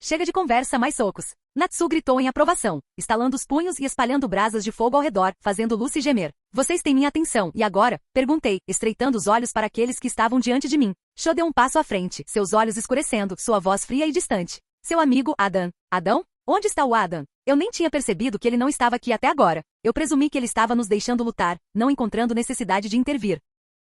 Chega de conversa, mais socos. Natsu gritou em aprovação, estalando os punhos e espalhando brasas de fogo ao redor, fazendo Lucy gemer. Vocês têm minha atenção, e agora? Perguntei, estreitando os olhos para aqueles que estavam diante de mim. Sho deu um passo à frente, seus olhos escurecendo, sua voz fria e distante. Seu amigo, Adam. Adão? Onde está o Adam? Eu nem tinha percebido que ele não estava aqui até agora. Eu presumi que ele estava nos deixando lutar, não encontrando necessidade de intervir.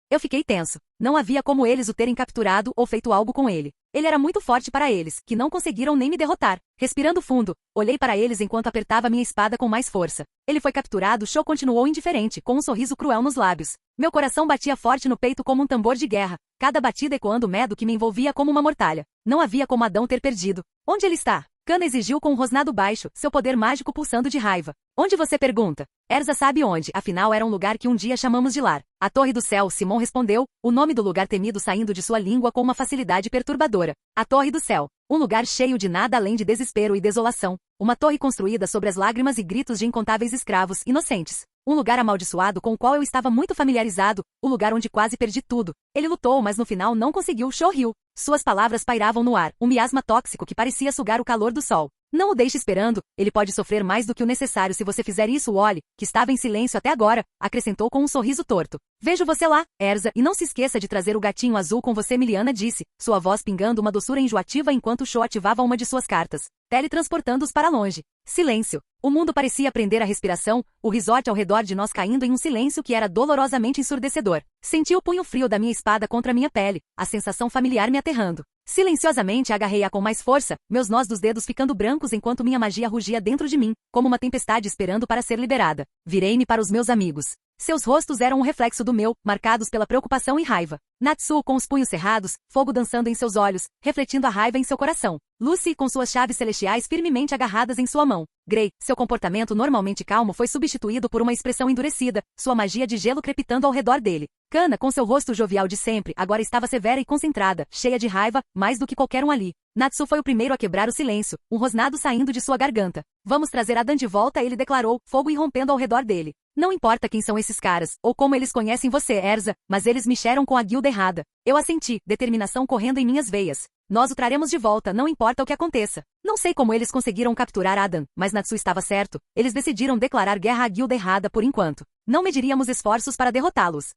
Eu fiquei tenso. Não havia como eles o terem capturado ou feito algo com ele. Ele era muito forte para eles, que não conseguiram nem me derrotar. Respirando fundo, olhei para eles enquanto apertava minha espada com mais força. Ele foi capturado, Sho continuou indiferente, com um sorriso cruel nos lábios. Meu coração batia forte no peito como um tambor de guerra, cada batida ecoando o medo que me envolvia como uma mortalha. Não havia como Adão ter perdido. Onde ele está? Kana exigiu com um rosnado baixo, seu poder mágico pulsando de raiva. Onde você pergunta? Erza sabe onde, afinal era um lugar que um dia chamamos de lar. A Torre do Céu, Simon respondeu, o nome do lugar temido saindo de sua língua com uma facilidade perturbadora. A Torre do Céu. Um lugar cheio de nada além de desespero e desolação. Uma torre construída sobre as lágrimas e gritos de incontáveis escravos, inocentes. Um lugar amaldiçoado com o qual eu estava muito familiarizado, o lugar onde quase perdi tudo. Ele lutou, mas no final não conseguiu, Sho riu. Suas palavras pairavam no ar, um miasma tóxico que parecia sugar o calor do sol. Não o deixe esperando, ele pode sofrer mais do que o necessário se você fizer isso. Olhe, que estava em silêncio até agora, acrescentou com um sorriso torto. Vejo você lá, Erza, e não se esqueça de trazer o gatinho azul com você, Miliana disse, sua voz pingando uma doçura enjoativa enquanto Sho ativava uma de suas cartas, teletransportando-os para longe. Silêncio. O mundo parecia prender a respiração, o resort ao redor de nós caindo em um silêncio que era dolorosamente ensurdecedor. Senti o punho frio da minha espada contra minha pele, a sensação familiar me aterrando. Silenciosamente agarrei-a com mais força, meus nós dos dedos ficando brancos enquanto minha magia rugia dentro de mim, como uma tempestade esperando para ser liberada. Virei-me para os meus amigos. Seus rostos eram um reflexo do meu, marcados pela preocupação e raiva. Natsu com os punhos cerrados, fogo dançando em seus olhos, refletindo a raiva em seu coração. Lucy com suas chaves celestiais firmemente agarradas em sua mão. Gray, seu comportamento normalmente calmo foi substituído por uma expressão endurecida, sua magia de gelo crepitando ao redor dele. Kana, com seu rosto jovial de sempre, agora estava severa e concentrada, cheia de raiva, mais do que qualquer um ali. Natsu foi o primeiro a quebrar o silêncio, um rosnado saindo de sua garganta. Vamos trazer Adam de volta, ele declarou, fogo irrompendo ao redor dele. Não importa quem são esses caras, ou como eles conhecem você, Erza, mas eles mexeram com a guilda errada. Eu assenti, determinação correndo em minhas veias. Nós o traremos de volta, não importa o que aconteça. Não sei como eles conseguiram capturar Adam, mas Natsu estava certo. Eles decidiram declarar guerra à guilda errada por enquanto. Não mediríamos esforços para derrotá-los.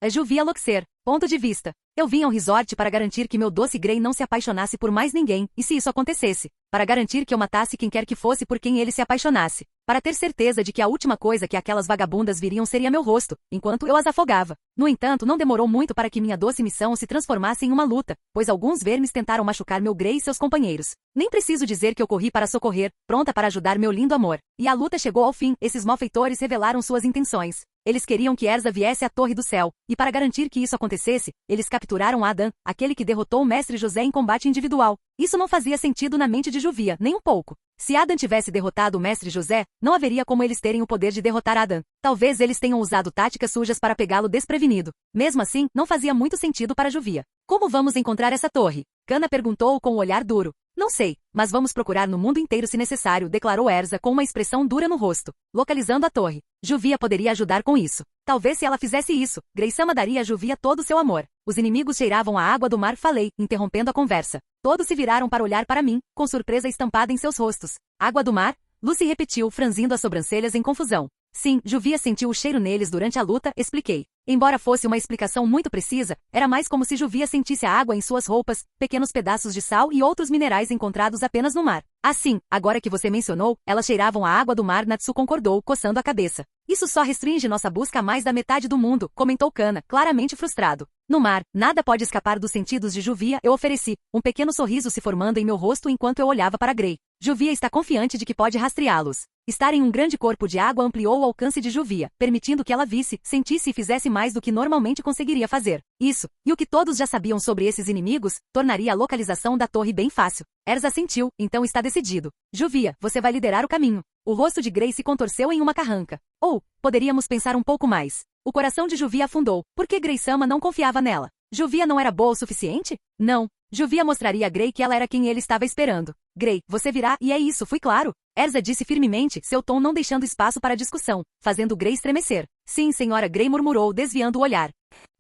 Juvia Loxer. Ponto de vista. Eu vim ao resort para garantir que meu doce Gray não se apaixonasse por mais ninguém, e se isso acontecesse, para garantir que eu matasse quem quer que fosse por quem ele se apaixonasse, para ter certeza de que a última coisa que aquelas vagabundas viriam seria meu rosto, enquanto eu as afogava. No entanto, não demorou muito para que minha doce missão se transformasse em uma luta, pois alguns vermes tentaram machucar meu Gray e seus companheiros. Nem preciso dizer que eu corri para socorrer, pronta para ajudar meu lindo amor. E a luta chegou ao fim, esses malfeitores revelaram suas intenções. Eles queriam que Erza viesse à Torre do Céu, e para garantir que isso acontecesse, eles capturaram Adam, aquele que derrotou o mestre José em combate individual. Isso não fazia sentido na mente de Juvia, nem um pouco. Se Adam tivesse derrotado o mestre José, não haveria como eles terem o poder de derrotar Adam. Talvez eles tenham usado táticas sujas para pegá-lo desprevenido. Mesmo assim, não fazia muito sentido para Juvia. Como vamos encontrar essa torre? Kana perguntou com um olhar duro. Não sei, mas vamos procurar no mundo inteiro se necessário, declarou Erza com uma expressão dura no rosto, localizando a torre. Juvia poderia ajudar com isso. Talvez se ela fizesse isso, Graysama daria a Juvia todo o seu amor. Os inimigos cheiravam a água do mar, falei, interrompendo a conversa. Todos se viraram para olhar para mim, com surpresa estampada em seus rostos. Água do mar? Lucy repetiu, franzindo as sobrancelhas em confusão. Sim, Juvia sentiu o cheiro neles durante a luta, expliquei. Embora fosse uma explicação muito precisa, era mais como se Juvia sentisse a água em suas roupas, pequenos pedaços de sal e outros minerais encontrados apenas no mar. Assim, agora que você mencionou, elas cheiravam a água do mar, Natsu concordou, coçando a cabeça. Isso só restringe nossa busca a mais da metade do mundo, comentou Kana, claramente frustrado. No mar, nada pode escapar dos sentidos de Juvia, eu ofereci, um pequeno sorriso se formando em meu rosto enquanto eu olhava para Gray. Juvia está confiante de que pode rastreá-los. Estar em um grande corpo de água ampliou o alcance de Juvia, permitindo que ela visse, sentisse e fizesse mais do que normalmente conseguiria fazer. Isso, e o que todos já sabiam sobre esses inimigos, tornaria a localização da torre bem fácil. Erza sentiu, então está decidido. Juvia, você vai liderar o caminho. O rosto de Gray se contorceu em uma carranca. Ou, poderíamos pensar um pouco mais. O coração de Juvia afundou. Por que Graysama não confiava nela? Juvia não era boa o suficiente? Não. Juvia mostraria a Grey que ela era quem ele estava esperando. Grey, você virá, e é isso, fui claro. Erza disse firmemente, seu tom não deixando espaço para discussão, fazendo Grey estremecer. Sim, senhora Grey murmurou, desviando o olhar.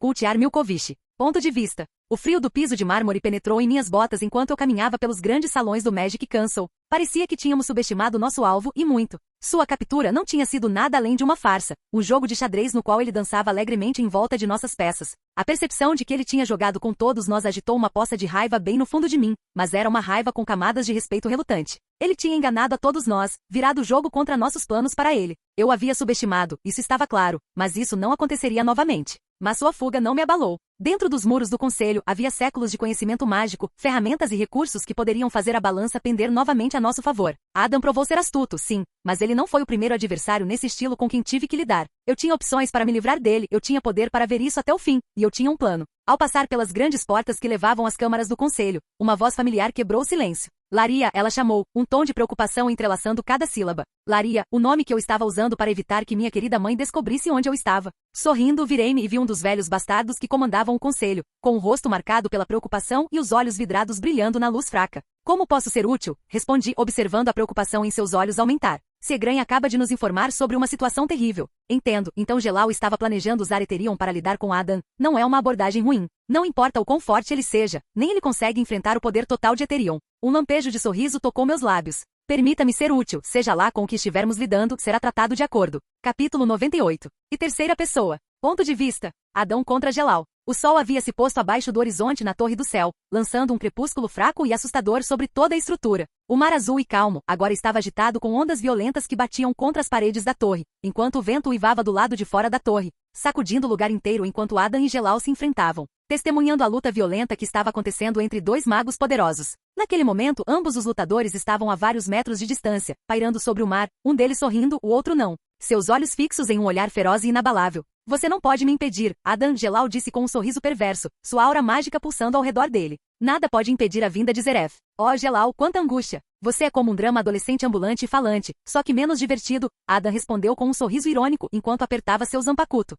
Kultiar Milkovich. Ponto de vista. O frio do piso de mármore penetrou em minhas botas enquanto eu caminhava pelos grandes salões do Magic Castle. Parecia que tínhamos subestimado nosso alvo, e muito. Sua captura não tinha sido nada além de uma farsa, um jogo de xadrez no qual ele dançava alegremente em volta de nossas peças. A percepção de que ele tinha jogado com todos nós agitou uma poça de raiva bem no fundo de mim, mas era uma raiva com camadas de respeito relutante. Ele tinha enganado a todos nós, virado o jogo contra nossos planos para ele. Eu havia subestimado, isso estava claro, mas isso não aconteceria novamente. Mas sua fuga não me abalou. Dentro dos muros do conselho havia séculos de conhecimento mágico, ferramentas e recursos que poderiam fazer a balança pender novamente a nosso favor. Adam provou ser astuto, sim, mas ele não foi o primeiro adversário nesse estilo com quem tive que lidar. Eu tinha opções para me livrar dele, eu tinha poder para ver isso até o fim, e eu tinha um plano. Ao passar pelas grandes portas que levavam às câmaras do conselho, uma voz familiar quebrou o silêncio. Laria, ela chamou, um tom de preocupação entrelaçando cada sílaba. Laria, o nome que eu estava usando para evitar que minha querida mãe descobrisse onde eu estava. Sorrindo, virei-me e vi um dos velhos bastardos que comandavam o conselho, com o rosto marcado pela preocupação e os olhos vidrados brilhando na luz fraca. Como posso ser útil? Respondi, observando a preocupação em seus olhos aumentar. Segran acaba de nos informar sobre uma situação terrível. Entendo, então Gelal estava planejando usar Eterion para lidar com Adam. Não é uma abordagem ruim. Não importa o quão forte ele seja, nem ele consegue enfrentar o poder total de Eterion. Um lampejo de sorriso tocou meus lábios. Permita-me ser útil, seja lá com o que estivermos lidando, será tratado de acordo. Capítulo 98. E terceira pessoa. Ponto de vista. Adão contra Gelal. O sol havia se posto abaixo do horizonte na torre do céu, lançando um crepúsculo fraco e assustador sobre toda a estrutura. O mar azul e calmo, agora estava agitado com ondas violentas que batiam contra as paredes da torre, enquanto o vento uivava do lado de fora da torre, sacudindo o lugar inteiro enquanto Adam e Gelal se enfrentavam, testemunhando a luta violenta que estava acontecendo entre dois magos poderosos. Naquele momento, ambos os lutadores estavam a vários metros de distância, pairando sobre o mar, um deles sorrindo, o outro não. Seus olhos fixos em um olhar feroz e inabalável. Você não pode me impedir, Adam, Gelal disse com um sorriso perverso, sua aura mágica pulsando ao redor dele. Nada pode impedir a vinda de Zeref. Oh, Gelal, quanta angústia! Você é como um drama adolescente ambulante e falante, só que menos divertido, Adam respondeu com um sorriso irônico enquanto apertava seu zampacuto.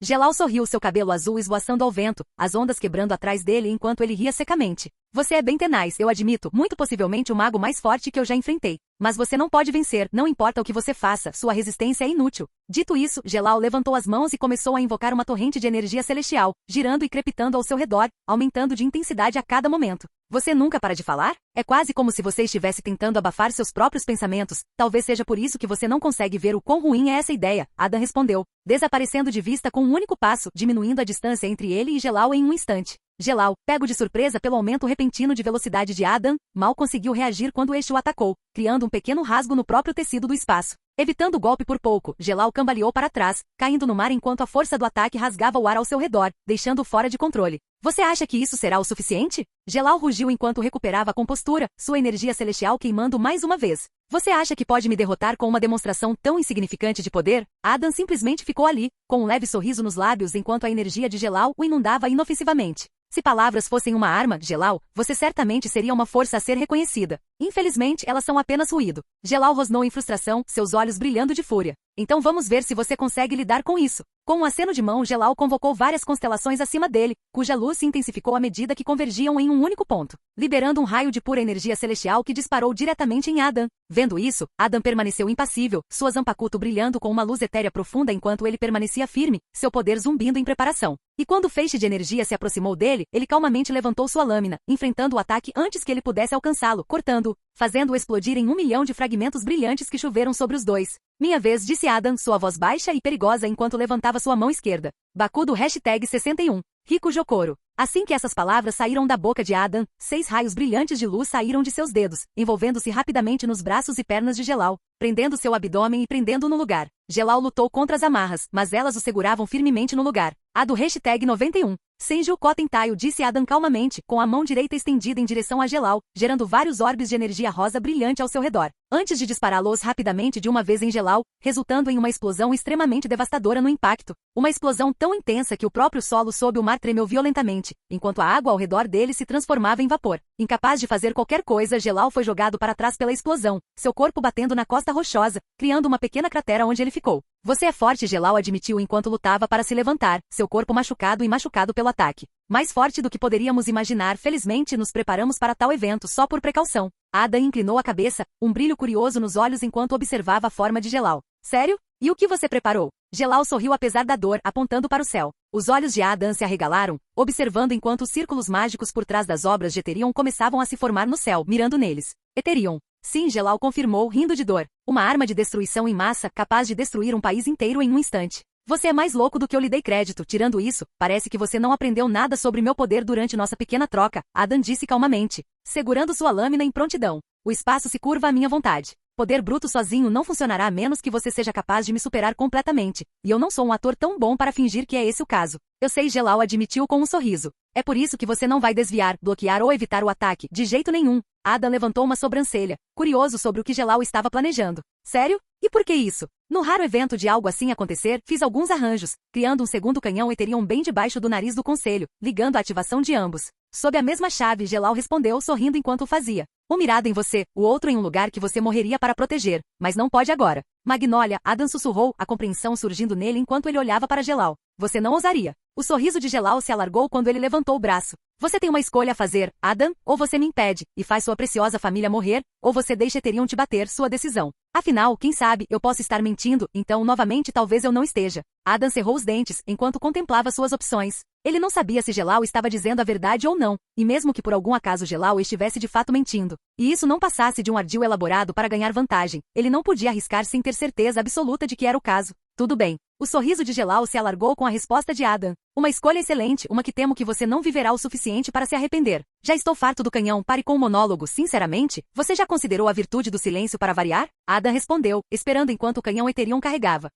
Gelal sorriu, seu cabelo azul esvoaçando ao vento, as ondas quebrando atrás dele enquanto ele ria secamente. Você é bem tenaz, eu admito, muito possivelmente o mago mais forte que eu já enfrentei. Mas você não pode vencer, não importa o que você faça, sua resistência é inútil. Dito isso, Gelal levantou as mãos e começou a invocar uma torrente de energia celestial, girando e crepitando ao seu redor, aumentando de intensidade a cada momento. Você nunca para de falar? É quase como se você estivesse tentando abafar seus próprios pensamentos, talvez seja por isso que você não consegue ver o quão ruim é essa ideia, Adam respondeu, desaparecendo de vista com um único passo, diminuindo a distância entre ele e Gelal em um instante. Gelal, pego de surpresa pelo aumento repentino de velocidade de Adam, mal conseguiu reagir quando este o atacou, criando um pequeno rasgo no próprio tecido do espaço. Evitando o golpe por pouco, Gelal cambaleou para trás, caindo no mar enquanto a força do ataque rasgava o ar ao seu redor, deixando-o fora de controle. Você acha que isso será o suficiente? Gelal rugiu enquanto recuperava a compostura, sua energia celestial queimando mais uma vez. Você acha que pode me derrotar com uma demonstração tão insignificante de poder? Adam simplesmente ficou ali, com um leve sorriso nos lábios enquanto a energia de Gelal o inundava inofensivamente. Se palavras fossem uma arma, Gelal, você certamente seria uma força a ser reconhecida. Infelizmente, elas são apenas ruído. Gelal rosnou em frustração, seus olhos brilhando de fúria. Então vamos ver se você consegue lidar com isso. Com um aceno de mão, Gelal convocou várias constelações acima dele, cuja luz se intensificou à medida que convergiam em um único ponto, liberando um raio de pura energia celestial que disparou diretamente em Adam. Vendo isso, Adam permaneceu impassível, sua zampacuto brilhando com uma luz etérea profunda enquanto ele permanecia firme, seu poder zumbindo em preparação. E quando o feixe de energia se aproximou dele, ele calmamente levantou sua lâmina, enfrentando o ataque antes que ele pudesse alcançá-lo, cortando-o, fazendo-o explodir em 1 milhão de fragmentos brilhantes que choveram sobre os dois. Minha vez, disse Adam, sua voz baixa e perigosa enquanto levantava sua mão esquerda. Bakudo #61. Rico Jokoro. Assim que essas palavras saíram da boca de Adam, 6 raios brilhantes de luz saíram de seus dedos, envolvendo-se rapidamente nos braços e pernas de Gelal, prendendo seu abdômen e prendendo-o no lugar. Gelal lutou contra as amarras, mas elas o seguravam firmemente no lugar. A do #91. Senju Kotentaio, disse Adam calmamente, com a mão direita estendida em direção a Gelal, gerando vários orbes de energia rosa brilhante ao seu redor, antes de dispará-los rapidamente de uma vez em Gelal, resultando em uma explosão extremamente devastadora no impacto. Uma explosão tão intensa que o próprio solo sob o mar tremeu violentamente, lentamente, enquanto a água ao redor dele se transformava em vapor. Incapaz de fazer qualquer coisa, Gelal foi jogado para trás pela explosão, seu corpo batendo na costa rochosa, criando uma pequena cratera onde ele ficou. Você é forte, Gelal admitiu enquanto lutava para se levantar, seu corpo machucado e machucado pelo ataque. Mais forte do que poderíamos imaginar, felizmente nos preparamos para tal evento só por precaução. Adam inclinou a cabeça, um brilho curioso nos olhos enquanto observava a forma de Gelal. Sério? E o que você preparou? Gelal sorriu apesar da dor, apontando para o céu. Os olhos de Adam se arregalaram, observando enquanto os círculos mágicos por trás das obras de Eterion começavam a se formar no céu, mirando neles. Eterion. Sim, Gelal confirmou, rindo de dor. Uma arma de destruição em massa, capaz de destruir um país inteiro em um instante. Você é mais louco do que eu lhe dei crédito. Tirando isso, parece que você não aprendeu nada sobre meu poder durante nossa pequena troca, Adam disse calmamente, segurando sua lâmina em prontidão. O espaço se curva à minha vontade. Poder bruto sozinho não funcionará a menos que você seja capaz de me superar completamente, e eu não sou um ator tão bom para fingir que é esse o caso. Eu sei, Gelal admitiu com um sorriso. É por isso que você não vai desviar, bloquear ou evitar o ataque, de jeito nenhum. Adam levantou uma sobrancelha, curioso sobre o que Gelal estava planejando. Sério? E por que isso? No raro evento de algo assim acontecer, fiz alguns arranjos, criando um segundo canhão Eterion bem debaixo do nariz do conselho, ligando a ativação de ambos. Sob a mesma chave, Gelal respondeu sorrindo enquanto o fazia. Um mirado em você, o outro em um lugar que você morreria para proteger, mas não pode agora. Magnolia, Adam sussurrou, a compreensão surgindo nele enquanto ele olhava para Gelal. Você não ousaria. O sorriso de Gelal se alargou quando ele levantou o braço. Você tem uma escolha a fazer, Adam, ou você me impede, e faz sua preciosa família morrer, ou você deixa Eterion te bater, sua decisão. Afinal, quem sabe, eu posso estar mentindo, então novamente talvez eu não esteja. Adam cerrou os dentes, enquanto contemplava suas opções. Ele não sabia se Gelal estava dizendo a verdade ou não, e mesmo que por algum acaso Gelal estivesse de fato mentindo, e isso não passasse de um ardil elaborado para ganhar vantagem, ele não podia arriscar sem ter certeza absoluta de que era o caso. Tudo bem. O sorriso de Gelal se alargou com a resposta de Adam. Uma escolha excelente, uma que temo que você não viverá o suficiente para se arrepender. Já estou farto do canhão, pare com o monólogo, sinceramente, você já considerou a virtude do silêncio para variar? Adam respondeu, esperando enquanto o canhão Eterion carregava.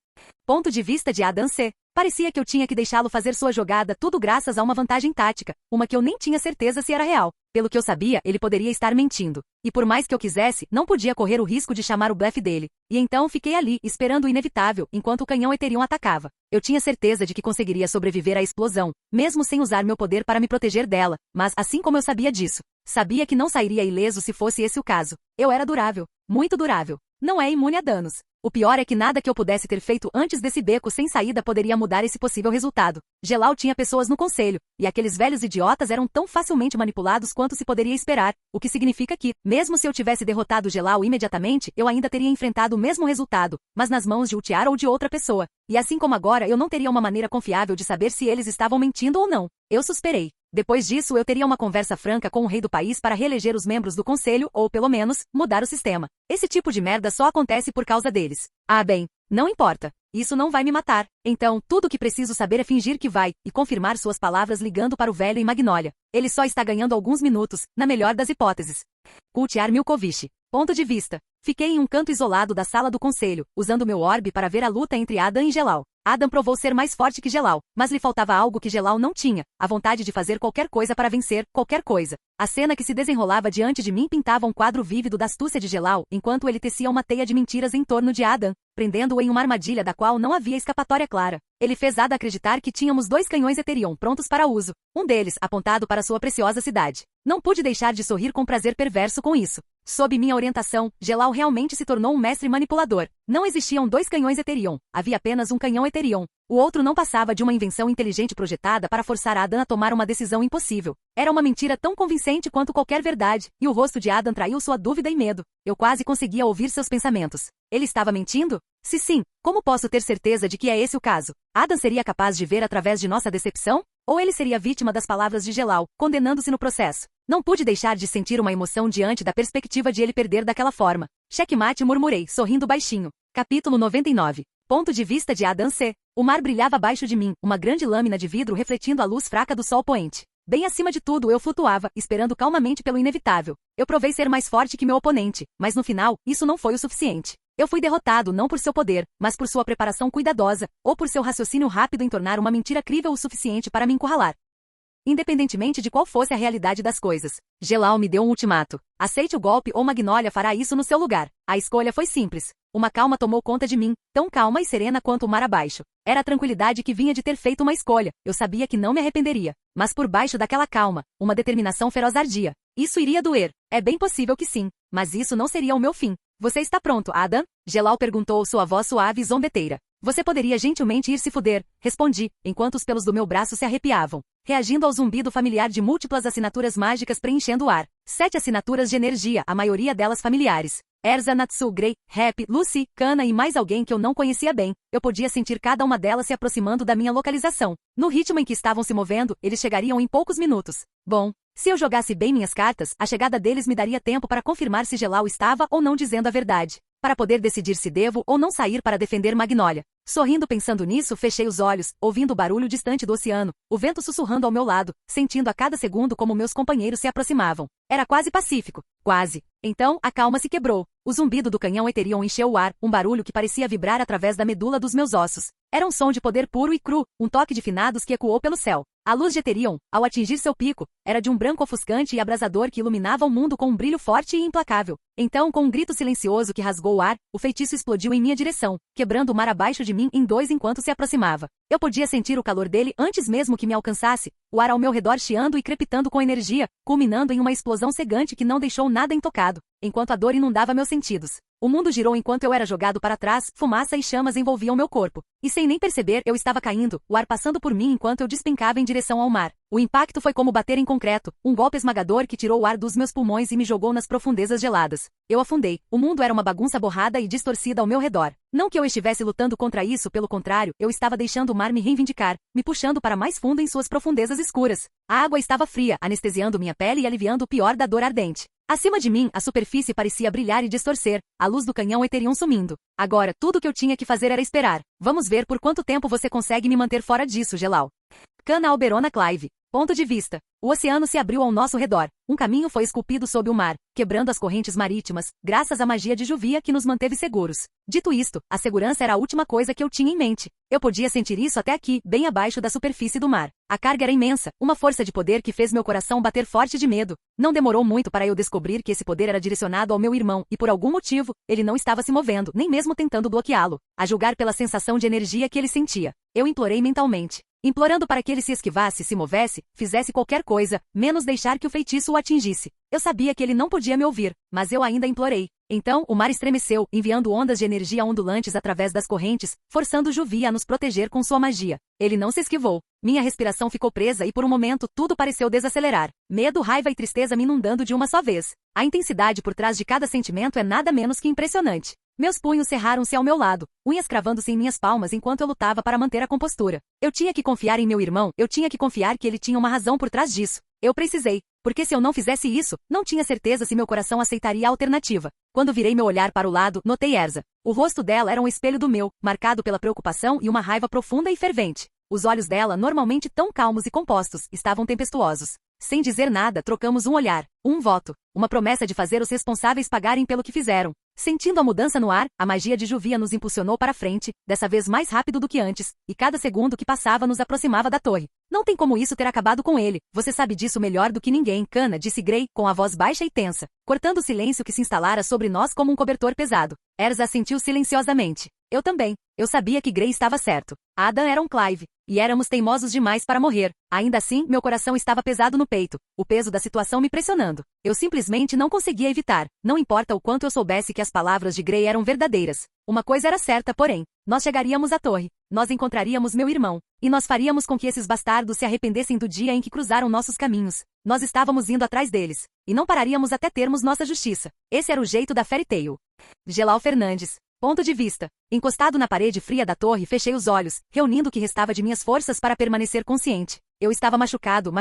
Ponto de vista de Adam C. Parecia que eu tinha que deixá-lo fazer sua jogada, tudo graças a uma vantagem tática, uma que eu nem tinha certeza se era real. Pelo que eu sabia, ele poderia estar mentindo. E por mais que eu quisesse, não podia correr o risco de chamar o blefe dele. E então fiquei ali, esperando o inevitável, enquanto o canhão Eterion atacava. Eu tinha certeza de que conseguiria sobreviver à explosão, mesmo sem usar meu poder para me proteger dela, mas assim como eu sabia disso, sabia que não sairia ileso se fosse esse o caso. Eu era durável, muito durável. Não é imune a danos. O pior é que nada que eu pudesse ter feito antes desse beco sem saída poderia mudar esse possível resultado. Gelal tinha pessoas no conselho, e aqueles velhos idiotas eram tão facilmente manipulados quanto se poderia esperar, o que significa que, mesmo se eu tivesse derrotado Gelal imediatamente, eu ainda teria enfrentado o mesmo resultado, mas nas mãos de Ultiar ou de outra pessoa. E assim como agora, eu não teria uma maneira confiável de saber se eles estavam mentindo ou não. Eu suspirei. Depois disso, eu teria uma conversa franca com o rei do país para reeleger os membros do conselho ou, pelo menos, mudar o sistema. Esse tipo de merda só acontece por causa deles. Ah, bem, não importa. Isso não vai me matar. Então, tudo o que preciso saber é fingir que vai, e confirmar suas palavras ligando para o velho em Magnolia. Ele só está ganhando alguns minutos, na melhor das hipóteses. Kultiar Milkovich. Ponto de vista. Fiquei em um canto isolado da sala do conselho, usando meu orbe para ver a luta entre Adam e Gelal. Adam provou ser mais forte que Gelal, mas lhe faltava algo que Gelal não tinha, a vontade de fazer qualquer coisa para vencer, qualquer coisa. A cena que se desenrolava diante de mim pintava um quadro vívido da astúcia de Gelal, enquanto ele tecia uma teia de mentiras em torno de Adam, prendendo-o em uma armadilha da qual não havia escapatória clara. Ele fez Ada acreditar que tínhamos 2 canhões Eterion prontos para uso, um deles apontado para sua preciosa cidade. Não pude deixar de sorrir com prazer perverso com isso. Sob minha orientação, Gelal realmente se tornou um mestre manipulador. Não existiam 2 canhões Eterion, havia apenas um canhão Eterion. O outro não passava de uma invenção inteligente projetada para forçar Adam a tomar uma decisão impossível. Era uma mentira tão convincente quanto qualquer verdade, e o rosto de Adam traiu sua dúvida e medo. Eu quase conseguia ouvir seus pensamentos. Ele estava mentindo? Se sim, como posso ter certeza de que é esse o caso? Adam seria capaz de ver através de nossa decepção? Ou ele seria vítima das palavras de Gelal, condenando-se no processo? Não pude deixar de sentir uma emoção diante da perspectiva de ele perder daquela forma. Checkmate, murmurei, sorrindo baixinho. Capítulo 99. Ponto de vista de Adam C. O mar brilhava abaixo de mim, uma grande lâmina de vidro refletindo a luz fraca do sol poente. Bem acima de tudo eu flutuava, esperando calmamente pelo inevitável. Eu provei ser mais forte que meu oponente, mas no final, isso não foi o suficiente. Eu fui derrotado não por seu poder, mas por sua preparação cuidadosa, ou por seu raciocínio rápido em tornar uma mentira crível o suficiente para me encurralar. independentemente de qual fosse a realidade das coisas. Gelal me deu um ultimato. Aceite o golpe ou Magnolia fará isso no seu lugar. A escolha foi simples. Uma calma tomou conta de mim, tão calma e serena quanto o mar abaixo. Era a tranquilidade que vinha de ter feito uma escolha. Eu sabia que não me arrependeria. Mas por baixo daquela calma, uma determinação feroz ardia. Isso iria doer. É bem possível que sim. Mas isso não seria o meu fim. Você está pronto, Adam? Gelal perguntou, sua voz suave e zombeteira. Você poderia gentilmente ir se fuder, respondi, enquanto os pelos do meu braço se arrepiavam, reagindo ao zumbido familiar de múltiplas assinaturas mágicas preenchendo o ar. 7 assinaturas de energia, a maioria delas familiares. Erza, Natsu, Grey, Happy, Lucy, Kana e mais alguém que eu não conhecia bem. Eu podia sentir cada uma delas se aproximando da minha localização. No ritmo em que estavam se movendo, eles chegariam em poucos minutos. Bom, se eu jogasse bem minhas cartas, a chegada deles me daria tempo para confirmar se Gelal estava ou não dizendo a verdade, para poder decidir se devo ou não sair para defender Magnolia. Sorrindo pensando nisso, fechei os olhos, ouvindo o barulho distante do oceano, o vento sussurrando ao meu lado, sentindo a cada segundo como meus companheiros se aproximavam. Era quase pacífico. Quase. Então, a calma se quebrou. O zumbido do canhão Eterion encheu o ar, um barulho que parecia vibrar através da medula dos meus ossos. Era um som de poder puro e cru, um toque de finados que ecoou pelo céu. A luz de Eterion, ao atingir seu pico, era de um branco ofuscante e abrasador que iluminava o mundo com um brilho forte e implacável. Então, com um grito silencioso que rasgou o ar, o feitiço explodiu em minha direção, quebrando o mar abaixo de mim em dois enquanto se aproximava. Eu podia sentir o calor dele antes mesmo que me alcançasse, o ar ao meu redor chiando e crepitando com energia, culminando em uma explosão cegante que não deixou nada intocado, enquanto a dor inundava meus sentidos. O mundo girou enquanto eu era jogado para trás, fumaça e chamas envolviam meu corpo. E sem nem perceber, eu estava caindo, o ar passando por mim enquanto eu despencava em direção ao mar. O impacto foi como bater em concreto, um golpe esmagador que tirou o ar dos meus pulmões e me jogou nas profundezas geladas. Eu afundei. O mundo era uma bagunça borrada e distorcida ao meu redor. Não que eu estivesse lutando contra isso, pelo contrário, eu estava deixando o mar me reivindicar, me puxando para mais fundo em suas profundezas escuras. A água estava fria, anestesiando minha pele e aliviando o pior da dor ardente. Acima de mim, a superfície parecia brilhar e distorcer, a luz do canhão Eterion sumindo. Agora, tudo o que eu tinha que fazer era esperar. Vamos ver por quanto tempo você consegue me manter fora disso, Gelal. Kana Alberona Clive. Ponto de vista. O oceano se abriu ao nosso redor. Um caminho foi esculpido sob o mar, quebrando as correntes marítimas, graças à magia de Juvia que nos manteve seguros. Dito isto, a segurança era a última coisa que eu tinha em mente. Eu podia sentir isso até aqui, bem abaixo da superfície do mar. A carga era imensa, uma força de poder que fez meu coração bater forte de medo. Não demorou muito para eu descobrir que esse poder era direcionado ao meu irmão, e por algum motivo, ele não estava se movendo, nem mesmo tentando bloqueá-lo, a julgar pela sensação de energia que ele sentia. Eu implorei mentalmente, implorando para que ele se esquivasse, se movesse, fizesse qualquer coisa, menos deixar que o feitiço o atingisse. Eu sabia que ele não podia me ouvir, mas eu ainda implorei. Então, o mar estremeceu, enviando ondas de energia ondulantes através das correntes, forçando Juvia a nos proteger com sua magia. Ele não se esquivou. Minha respiração ficou presa e por um momento tudo pareceu desacelerar. Medo, raiva e tristeza me inundando de uma só vez. A intensidade por trás de cada sentimento é nada menos que impressionante. Meus punhos cerraram-se ao meu lado, unhas cravando-se em minhas palmas enquanto eu lutava para manter a compostura. Eu tinha que confiar em meu irmão, eu tinha que confiar que ele tinha uma razão por trás disso. Eu precisei, porque se eu não fizesse isso, não tinha certeza se meu coração aceitaria a alternativa. Quando virei meu olhar para o lado, notei Erza. O rosto dela era um espelho do meu, marcado pela preocupação e uma raiva profunda e fervente. Os olhos dela, normalmente tão calmos e compostos, estavam tempestuosos. Sem dizer nada, trocamos um olhar, um voto, uma promessa de fazer os responsáveis pagarem pelo que fizeram. Sentindo a mudança no ar, a magia de Juvia nos impulsionou para frente, dessa vez mais rápido do que antes, e cada segundo que passava nos aproximava da torre. Não tem como isso ter acabado com ele. Você sabe disso melhor do que ninguém, Kana, disse Grey, com a voz baixa e tensa, cortando o silêncio que se instalara sobre nós como um cobertor pesado. Erza assentiu silenciosamente. Eu também. Eu sabia que Grey estava certo. Adam era um Clive, e éramos teimosos demais para morrer. Ainda assim, meu coração estava pesado no peito, o peso da situação me pressionando. Eu simplesmente não conseguia evitar, não importa o quanto eu soubesse que as palavras de Grey eram verdadeiras. Uma coisa era certa, porém, nós chegaríamos à torre, nós encontraríamos meu irmão, e nós faríamos com que esses bastardos se arrependessem do dia em que cruzaram nossos caminhos. Nós estávamos indo atrás deles, e não pararíamos até termos nossa justiça. Esse era o jeito da Fairy Tail. Gelal Fernandes. Ponto de vista. Encostado na parede fria da torre, fechei os olhos, reunindo o que restava de minhas forças para permanecer consciente. Eu estava machucado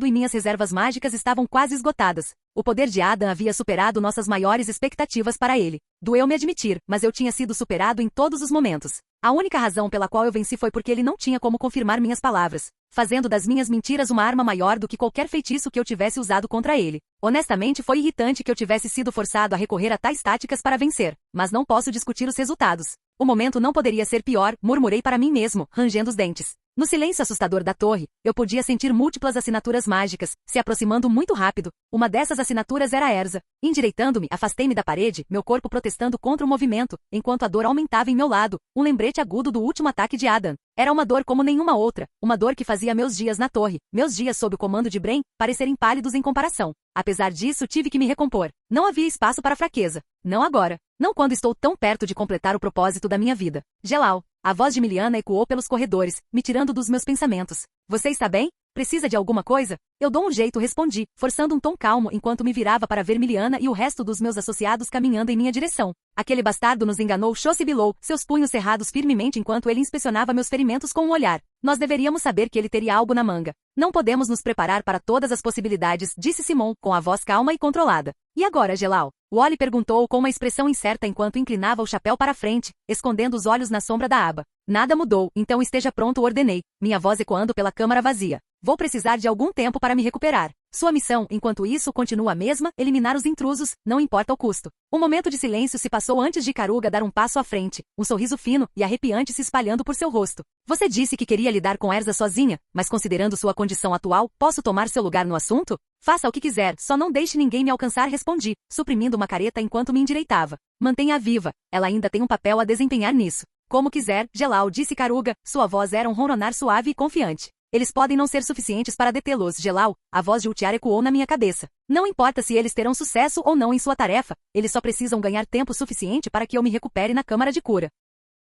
e minhas reservas mágicas estavam quase esgotadas. O poder de Adam havia superado nossas maiores expectativas para ele. Doeu-me admitir, mas eu tinha sido superado em todos os momentos. A única razão pela qual eu venci foi porque ele não tinha como confirmar minhas palavras, fazendo das minhas mentiras uma arma maior do que qualquer feitiço que eu tivesse usado contra ele. Honestamente, foi irritante que eu tivesse sido forçado a recorrer a tais táticas para vencer, mas não posso discutir os resultados. O momento não poderia ser pior, murmurei para mim mesmo, rangendo os dentes. No silêncio assustador da torre, eu podia sentir múltiplas assinaturas mágicas, se aproximando muito rápido. Uma dessas assinaturas era Erza. Endireitando-me, afastei-me da parede, meu corpo protestando contra o movimento, enquanto a dor aumentava em meu lado, um lembrete agudo do último ataque de Adam. Era uma dor como nenhuma outra, uma dor que fazia meus dias na torre, meus dias sob o comando de Bren, parecerem pálidos em comparação. Apesar disso, tive que me recompor. Não havia espaço para fraqueza. Não agora. Não quando estou tão perto de completar o propósito da minha vida. Gelal. A voz de Miliana ecoou pelos corredores, me tirando dos meus pensamentos. Você está bem? Precisa de alguma coisa? Eu dou um jeito, respondi, forçando um tom calmo enquanto me virava para ver Miliana e o resto dos meus associados caminhando em minha direção. Aquele bastardo nos enganou, sibilou, seus punhos cerrados firmemente enquanto ele inspecionava meus ferimentos com um olhar. Nós deveríamos saber que ele teria algo na manga. Não podemos nos preparar para todas as possibilidades, disse Simon, com a voz calma e controlada. E agora, Gelal? Wally perguntou com uma expressão incerta enquanto inclinava o chapéu para frente, escondendo os olhos na sombra da aba. Nada mudou, então esteja pronto, ordenei, minha voz ecoando pela câmara vazia. Vou precisar de algum tempo para me recuperar. Sua missão, enquanto isso, continua a mesma, eliminar os intrusos, não importa o custo. Um momento de silêncio se passou antes de Karuga dar um passo à frente, um sorriso fino e arrepiante se espalhando por seu rosto. Você disse que queria lidar com Erza sozinha, mas considerando sua condição atual, posso tomar seu lugar no assunto? Faça o que quiser, só não deixe ninguém me alcançar, respondi, suprimindo uma careta enquanto me endireitava. Mantenha-a viva, ela ainda tem um papel a desempenhar nisso. Como quiser, Gelal, disse Karuga, sua voz era um ronronar suave e confiante. Eles podem não ser suficientes para detê-los, Gelal, a voz de Ultiar ecoou na minha cabeça. Não importa se eles terão sucesso ou não em sua tarefa, eles só precisam ganhar tempo suficiente para que eu me recupere na câmara de cura.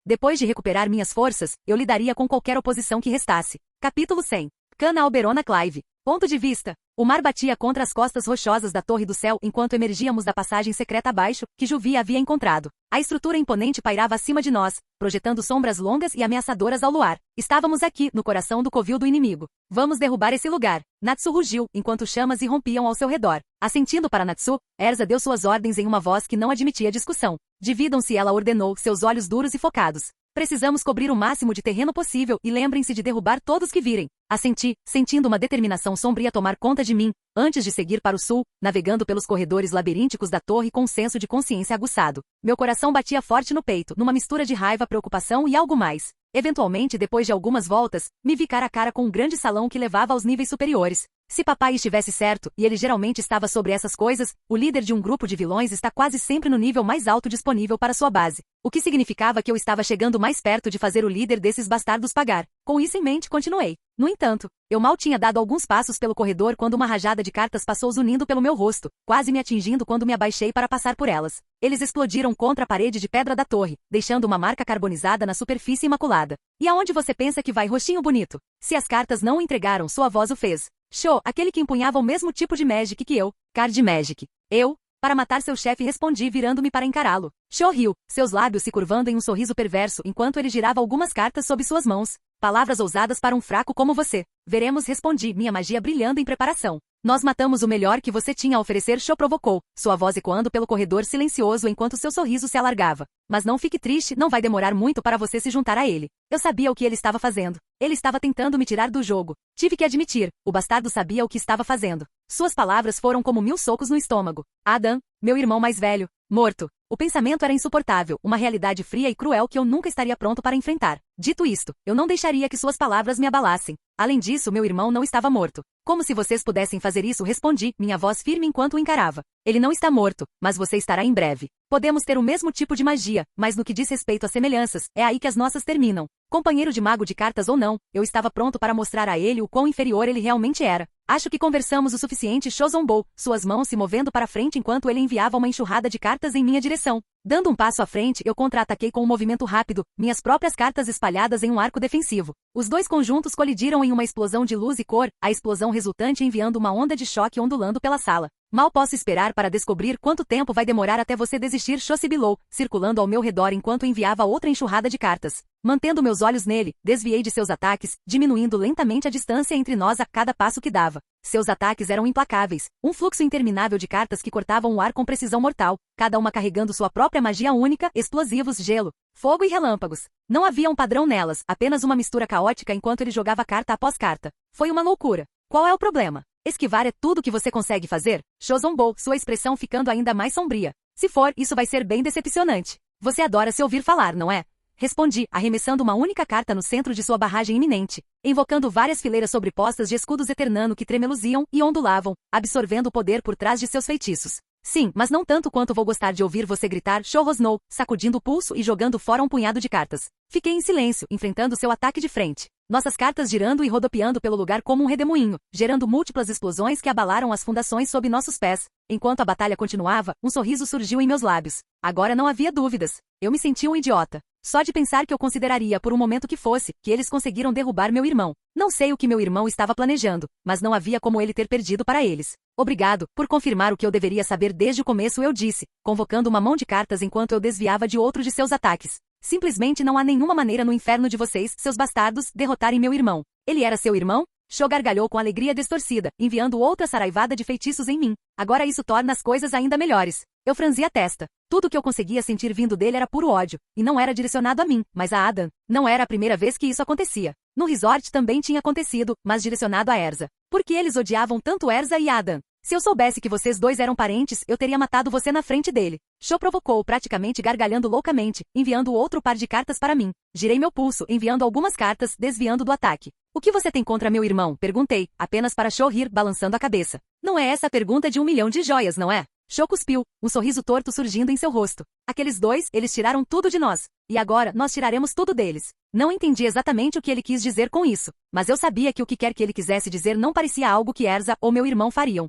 Depois de recuperar minhas forças, eu lidaria com qualquer oposição que restasse. Capítulo 100. Cana Alberona Clive. Ponto de vista. O mar batia contra as costas rochosas da Torre do Céu enquanto emergíamos da passagem secreta abaixo, que Juvi havia encontrado. A estrutura imponente pairava acima de nós, projetando sombras longas e ameaçadoras ao luar. Estávamos aqui, no coração do covil do inimigo. Vamos derrubar esse lugar. Natsu rugiu, enquanto chamas irrompiam ao seu redor. Assentindo para Natsu, Erza deu suas ordens em uma voz que não admitia discussão. Dividam-se, ela ordenou, seus olhos duros e focados. Precisamos cobrir o máximo de terreno possível e lembrem-se de derrubar todos que virem. Assenti, sentindo uma determinação sombria tomar conta de mim, antes de seguir para o sul, navegando pelos corredores labirínticos da torre com um senso de consciência aguçado. Meu coração batia forte no peito, numa mistura de raiva, preocupação e algo mais. Eventualmente, depois de algumas voltas, me vi cara a cara com um grande salão que levava aos níveis superiores. Se papai estivesse certo, e ele geralmente estava sobre essas coisas, o líder de um grupo de vilões está quase sempre no nível mais alto disponível para sua base. O que significava que eu estava chegando mais perto de fazer o líder desses bastardos pagar. Com isso em mente, continuei. No entanto, eu mal tinha dado alguns passos pelo corredor quando uma rajada de cartas passou zunindo pelo meu rosto, quase me atingindo quando me abaixei para passar por elas. Eles explodiram contra a parede de pedra da torre, deixando uma marca carbonizada na superfície imaculada. E aonde você pensa que vai, roxinho bonito? Se as cartas não o entregaram, sua voz o fez. Show, aquele que empunhava o mesmo tipo de Magic que eu. Card Magic. Eu? Para matar seu chefe, respondi virando-me para encará-lo. Show riu, seus lábios se curvando em um sorriso perverso enquanto ele girava algumas cartas sob suas mãos. Palavras ousadas para um fraco como você. Veremos, respondi, minha magia brilhando em preparação. Nós matamos o melhor que você tinha a oferecer, Show provocou, sua voz ecoando pelo corredor silencioso enquanto seu sorriso se alargava. Mas não fique triste, não vai demorar muito para você se juntar a ele. Eu sabia o que ele estava fazendo. Ele estava tentando me tirar do jogo. Tive que admitir, o bastardo sabia o que estava fazendo. Suas palavras foram como 1000 socos no estômago. Adam, meu irmão mais velho, morto. O pensamento era insuportável, uma realidade fria e cruel que eu nunca estaria pronto para enfrentar. Dito isto, eu não deixaria que suas palavras me abalassem. Além disso, meu irmão não estava morto. Como se vocês pudessem fazer isso, respondi, minha voz firme enquanto o encarava. Ele não está morto, mas você estará em breve. Podemos ter o mesmo tipo de magia, mas no que diz respeito às semelhanças, é aí que as nossas terminam. Companheiro de mago de cartas ou não, eu estava pronto para mostrar a ele o quão inferior ele realmente era. Acho que conversamos o suficiente, Sho zombou, suas mãos se movendo para frente enquanto ele enviava uma enxurrada de cartas em minha direção. Dando um passo à frente, eu contra-ataquei com um movimento rápido, minhas próprias cartas espalhadas em um arco defensivo. Os dois conjuntos colidiram em uma explosão de luz e cor, a explosão resultante enviando uma onda de choque ondulando pela sala. Mal posso esperar para descobrir quanto tempo vai demorar até você desistir, Sho sibilou, circulando ao meu redor enquanto enviava outra enxurrada de cartas. Mantendo meus olhos nele, desviei de seus ataques, diminuindo lentamente a distância entre nós a cada passo que dava. Seus ataques eram implacáveis, um fluxo interminável de cartas que cortavam o ar com precisão mortal, cada uma carregando sua própria magia única, explosivos, gelo, fogo e relâmpagos. Não havia um padrão nelas, apenas uma mistura caótica enquanto ele jogava carta após carta. Foi uma loucura. Qual é o problema? Esquivar é tudo que você consegue fazer? Sho zombou, sua expressão ficando ainda mais sombria. Se for, isso vai ser bem decepcionante. Você adora se ouvir falar, não é? Respondi, arremessando uma única carta no centro de sua barragem iminente, invocando várias fileiras sobrepostas de escudos eternano que tremeluziam e ondulavam, absorvendo o poder por trás de seus feitiços. Sim, mas não tanto quanto vou gostar de ouvir você gritar Chorrosnou, sacudindo o pulso e jogando fora um punhado de cartas. Fiquei em silêncio, enfrentando seu ataque de frente. Nossas cartas girando e rodopiando pelo lugar como um redemoinho, gerando múltiplas explosões que abalaram as fundações sob nossos pés. Enquanto a batalha continuava, um sorriso surgiu em meus lábios. Agora não havia dúvidas. Eu me senti um idiota. Só de pensar que eu consideraria por um momento que fosse, que eles conseguiram derrubar meu irmão. Não sei o que meu irmão estava planejando, mas não havia como ele ter perdido para eles. Obrigado, por confirmar o que eu deveria saber desde o começo, eu disse, convocando uma mão de cartas enquanto eu desviava de outro de seus ataques. Simplesmente não há nenhuma maneira no inferno de vocês, seus bastardos, derrotarem meu irmão. Ele era seu irmão? Cho gargalhou com alegria distorcida, enviando outra saraivada de feitiços em mim. Agora isso torna as coisas ainda melhores. Eu franzi a testa. Tudo o que eu conseguia sentir vindo dele era puro ódio, e não era direcionado a mim, mas a Adam. Não era a primeira vez que isso acontecia. No resort também tinha acontecido, mas direcionado a Erza. Porque eles odiavam tanto Erza e Adam. Se eu soubesse que vocês dois eram parentes, eu teria matado você na frente dele. Cho provocou, praticamente gargalhando loucamente, enviando outro par de cartas para mim. Girei meu pulso, enviando algumas cartas, desviando do ataque. O que você tem contra meu irmão? Perguntei, apenas para Cho rir, balançando a cabeça. Não é essa a pergunta de 1 milhão de joias, não é? Cho cuspiu, um sorriso torto surgindo em seu rosto. Aqueles dois, eles tiraram tudo de nós. E agora, nós tiraremos tudo deles. Não entendi exatamente o que ele quis dizer com isso, mas eu sabia que o que quer que ele quisesse dizer não parecia algo que Erza ou meu irmão fariam.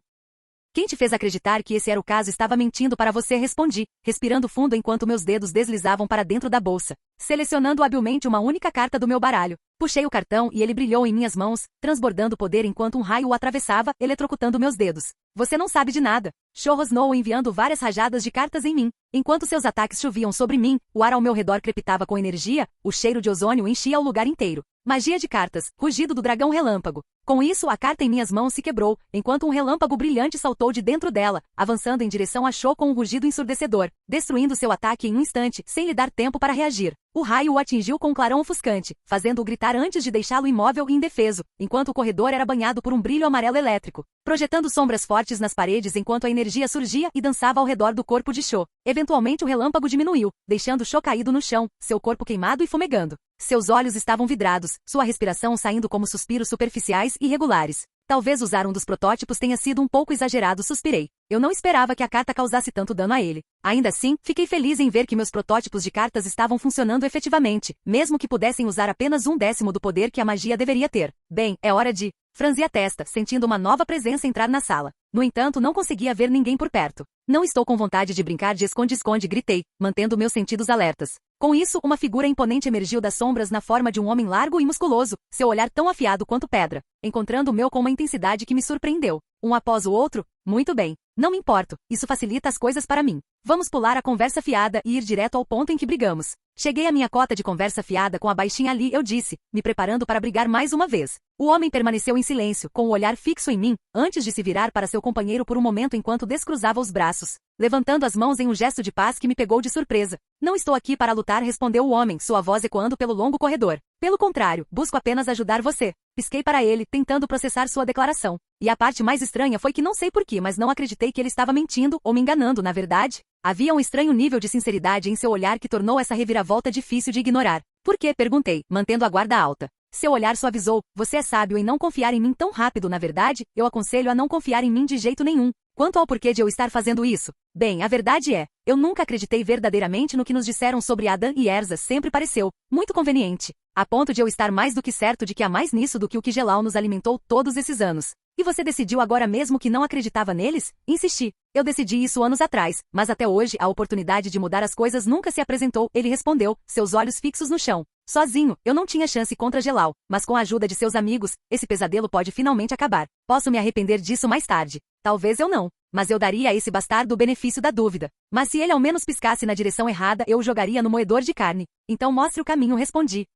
Quem te fez acreditar que esse era o caso estava mentindo para você, respondi, respirando fundo enquanto meus dedos deslizavam para dentro da bolsa, selecionando habilmente uma única carta do meu baralho. Puxei o cartão e ele brilhou em minhas mãos, transbordando poder enquanto um raio o atravessava, eletrocutando meus dedos. Você não sabe de nada. Cho rosnou enviando várias rajadas de cartas em mim. Enquanto seus ataques choviam sobre mim, o ar ao meu redor crepitava com energia, o cheiro de ozônio enchia o lugar inteiro. Magia de cartas, rugido do dragão relâmpago. Com isso, a carta em minhas mãos se quebrou, enquanto um relâmpago brilhante saltou de dentro dela, avançando em direção a Cho com um rugido ensurdecedor, destruindo seu ataque em um instante, sem lhe dar tempo para reagir. O raio o atingiu com um clarão ofuscante, fazendo-o gritar antes de deixá-lo imóvel e indefeso, enquanto o corredor era banhado por um brilho amarelo elétrico, projetando sombras fortes nas paredes enquanto a energia surgia e dançava ao redor do corpo de Cho. Eventualmente o relâmpago diminuiu, deixando Cho caído no chão, seu corpo queimado e fumegando. Seus olhos estavam vidrados, sua respiração saindo como suspiros superficiais e irregulares. Talvez usar um dos protótipos tenha sido um pouco exagerado, suspirei. Eu não esperava que a carta causasse tanto dano a ele. Ainda assim, fiquei feliz em ver que meus protótipos de cartas estavam funcionando efetivamente, mesmo que pudessem usar apenas 1/10 do poder que a magia deveria ter. Bem, é hora de... Franzi a testa, sentindo uma nova presença entrar na sala. No entanto, não conseguia ver ninguém por perto. Não estou com vontade de brincar de esconde-esconde, gritei, mantendo meus sentidos alertas. Com isso, uma figura imponente emergiu das sombras na forma de um homem largo e musculoso, seu olhar tão afiado quanto pedra, encontrando o meu com uma intensidade que me surpreendeu. Um após o outro? Muito bem. Não me importo, isso facilita as coisas para mim. Vamos pular a conversa fiada e ir direto ao ponto em que brigamos. Cheguei à minha cota de conversa fiada com a baixinha ali, eu disse, me preparando para brigar mais uma vez. O homem permaneceu em silêncio, com o olhar fixo em mim, antes de se virar para seu companheiro por um momento enquanto descruzava os braços, levantando as mãos em um gesto de paz que me pegou de surpresa. Não estou aqui para lutar, respondeu o homem, sua voz ecoando pelo longo corredor. Pelo contrário, busco apenas ajudar você. Pisquei para ele, tentando processar sua declaração. E a parte mais estranha foi que não sei porquê, mas não acreditei que ele estava mentindo ou me enganando, na verdade. Havia um estranho nível de sinceridade em seu olhar que tornou essa reviravolta difícil de ignorar. Por quê? Perguntei, mantendo a guarda alta. Seu olhar suavizou. Você é sábio em não confiar em mim tão rápido, na verdade, eu aconselho a não confiar em mim de jeito nenhum. Quanto ao porquê de eu estar fazendo isso, bem, a verdade é, eu nunca acreditei verdadeiramente no que nos disseram sobre Adam e Erza, sempre pareceu muito conveniente, a ponto de eu estar mais do que certo de que há mais nisso do que o que Gelal nos alimentou todos esses anos. E você decidiu agora mesmo que não acreditava neles? Insisti. Eu decidi isso anos atrás, mas até hoje a oportunidade de mudar as coisas nunca se apresentou, ele respondeu, seus olhos fixos no chão. Sozinho, eu não tinha chance contra Gelal, mas com a ajuda de seus amigos, esse pesadelo pode finalmente acabar. Posso me arrepender disso mais tarde. Talvez eu não, mas eu daria a esse bastardo o benefício da dúvida. Mas se ele ao menos piscasse na direção errada, eu o jogaria no moedor de carne. Então mostre o caminho, respondi,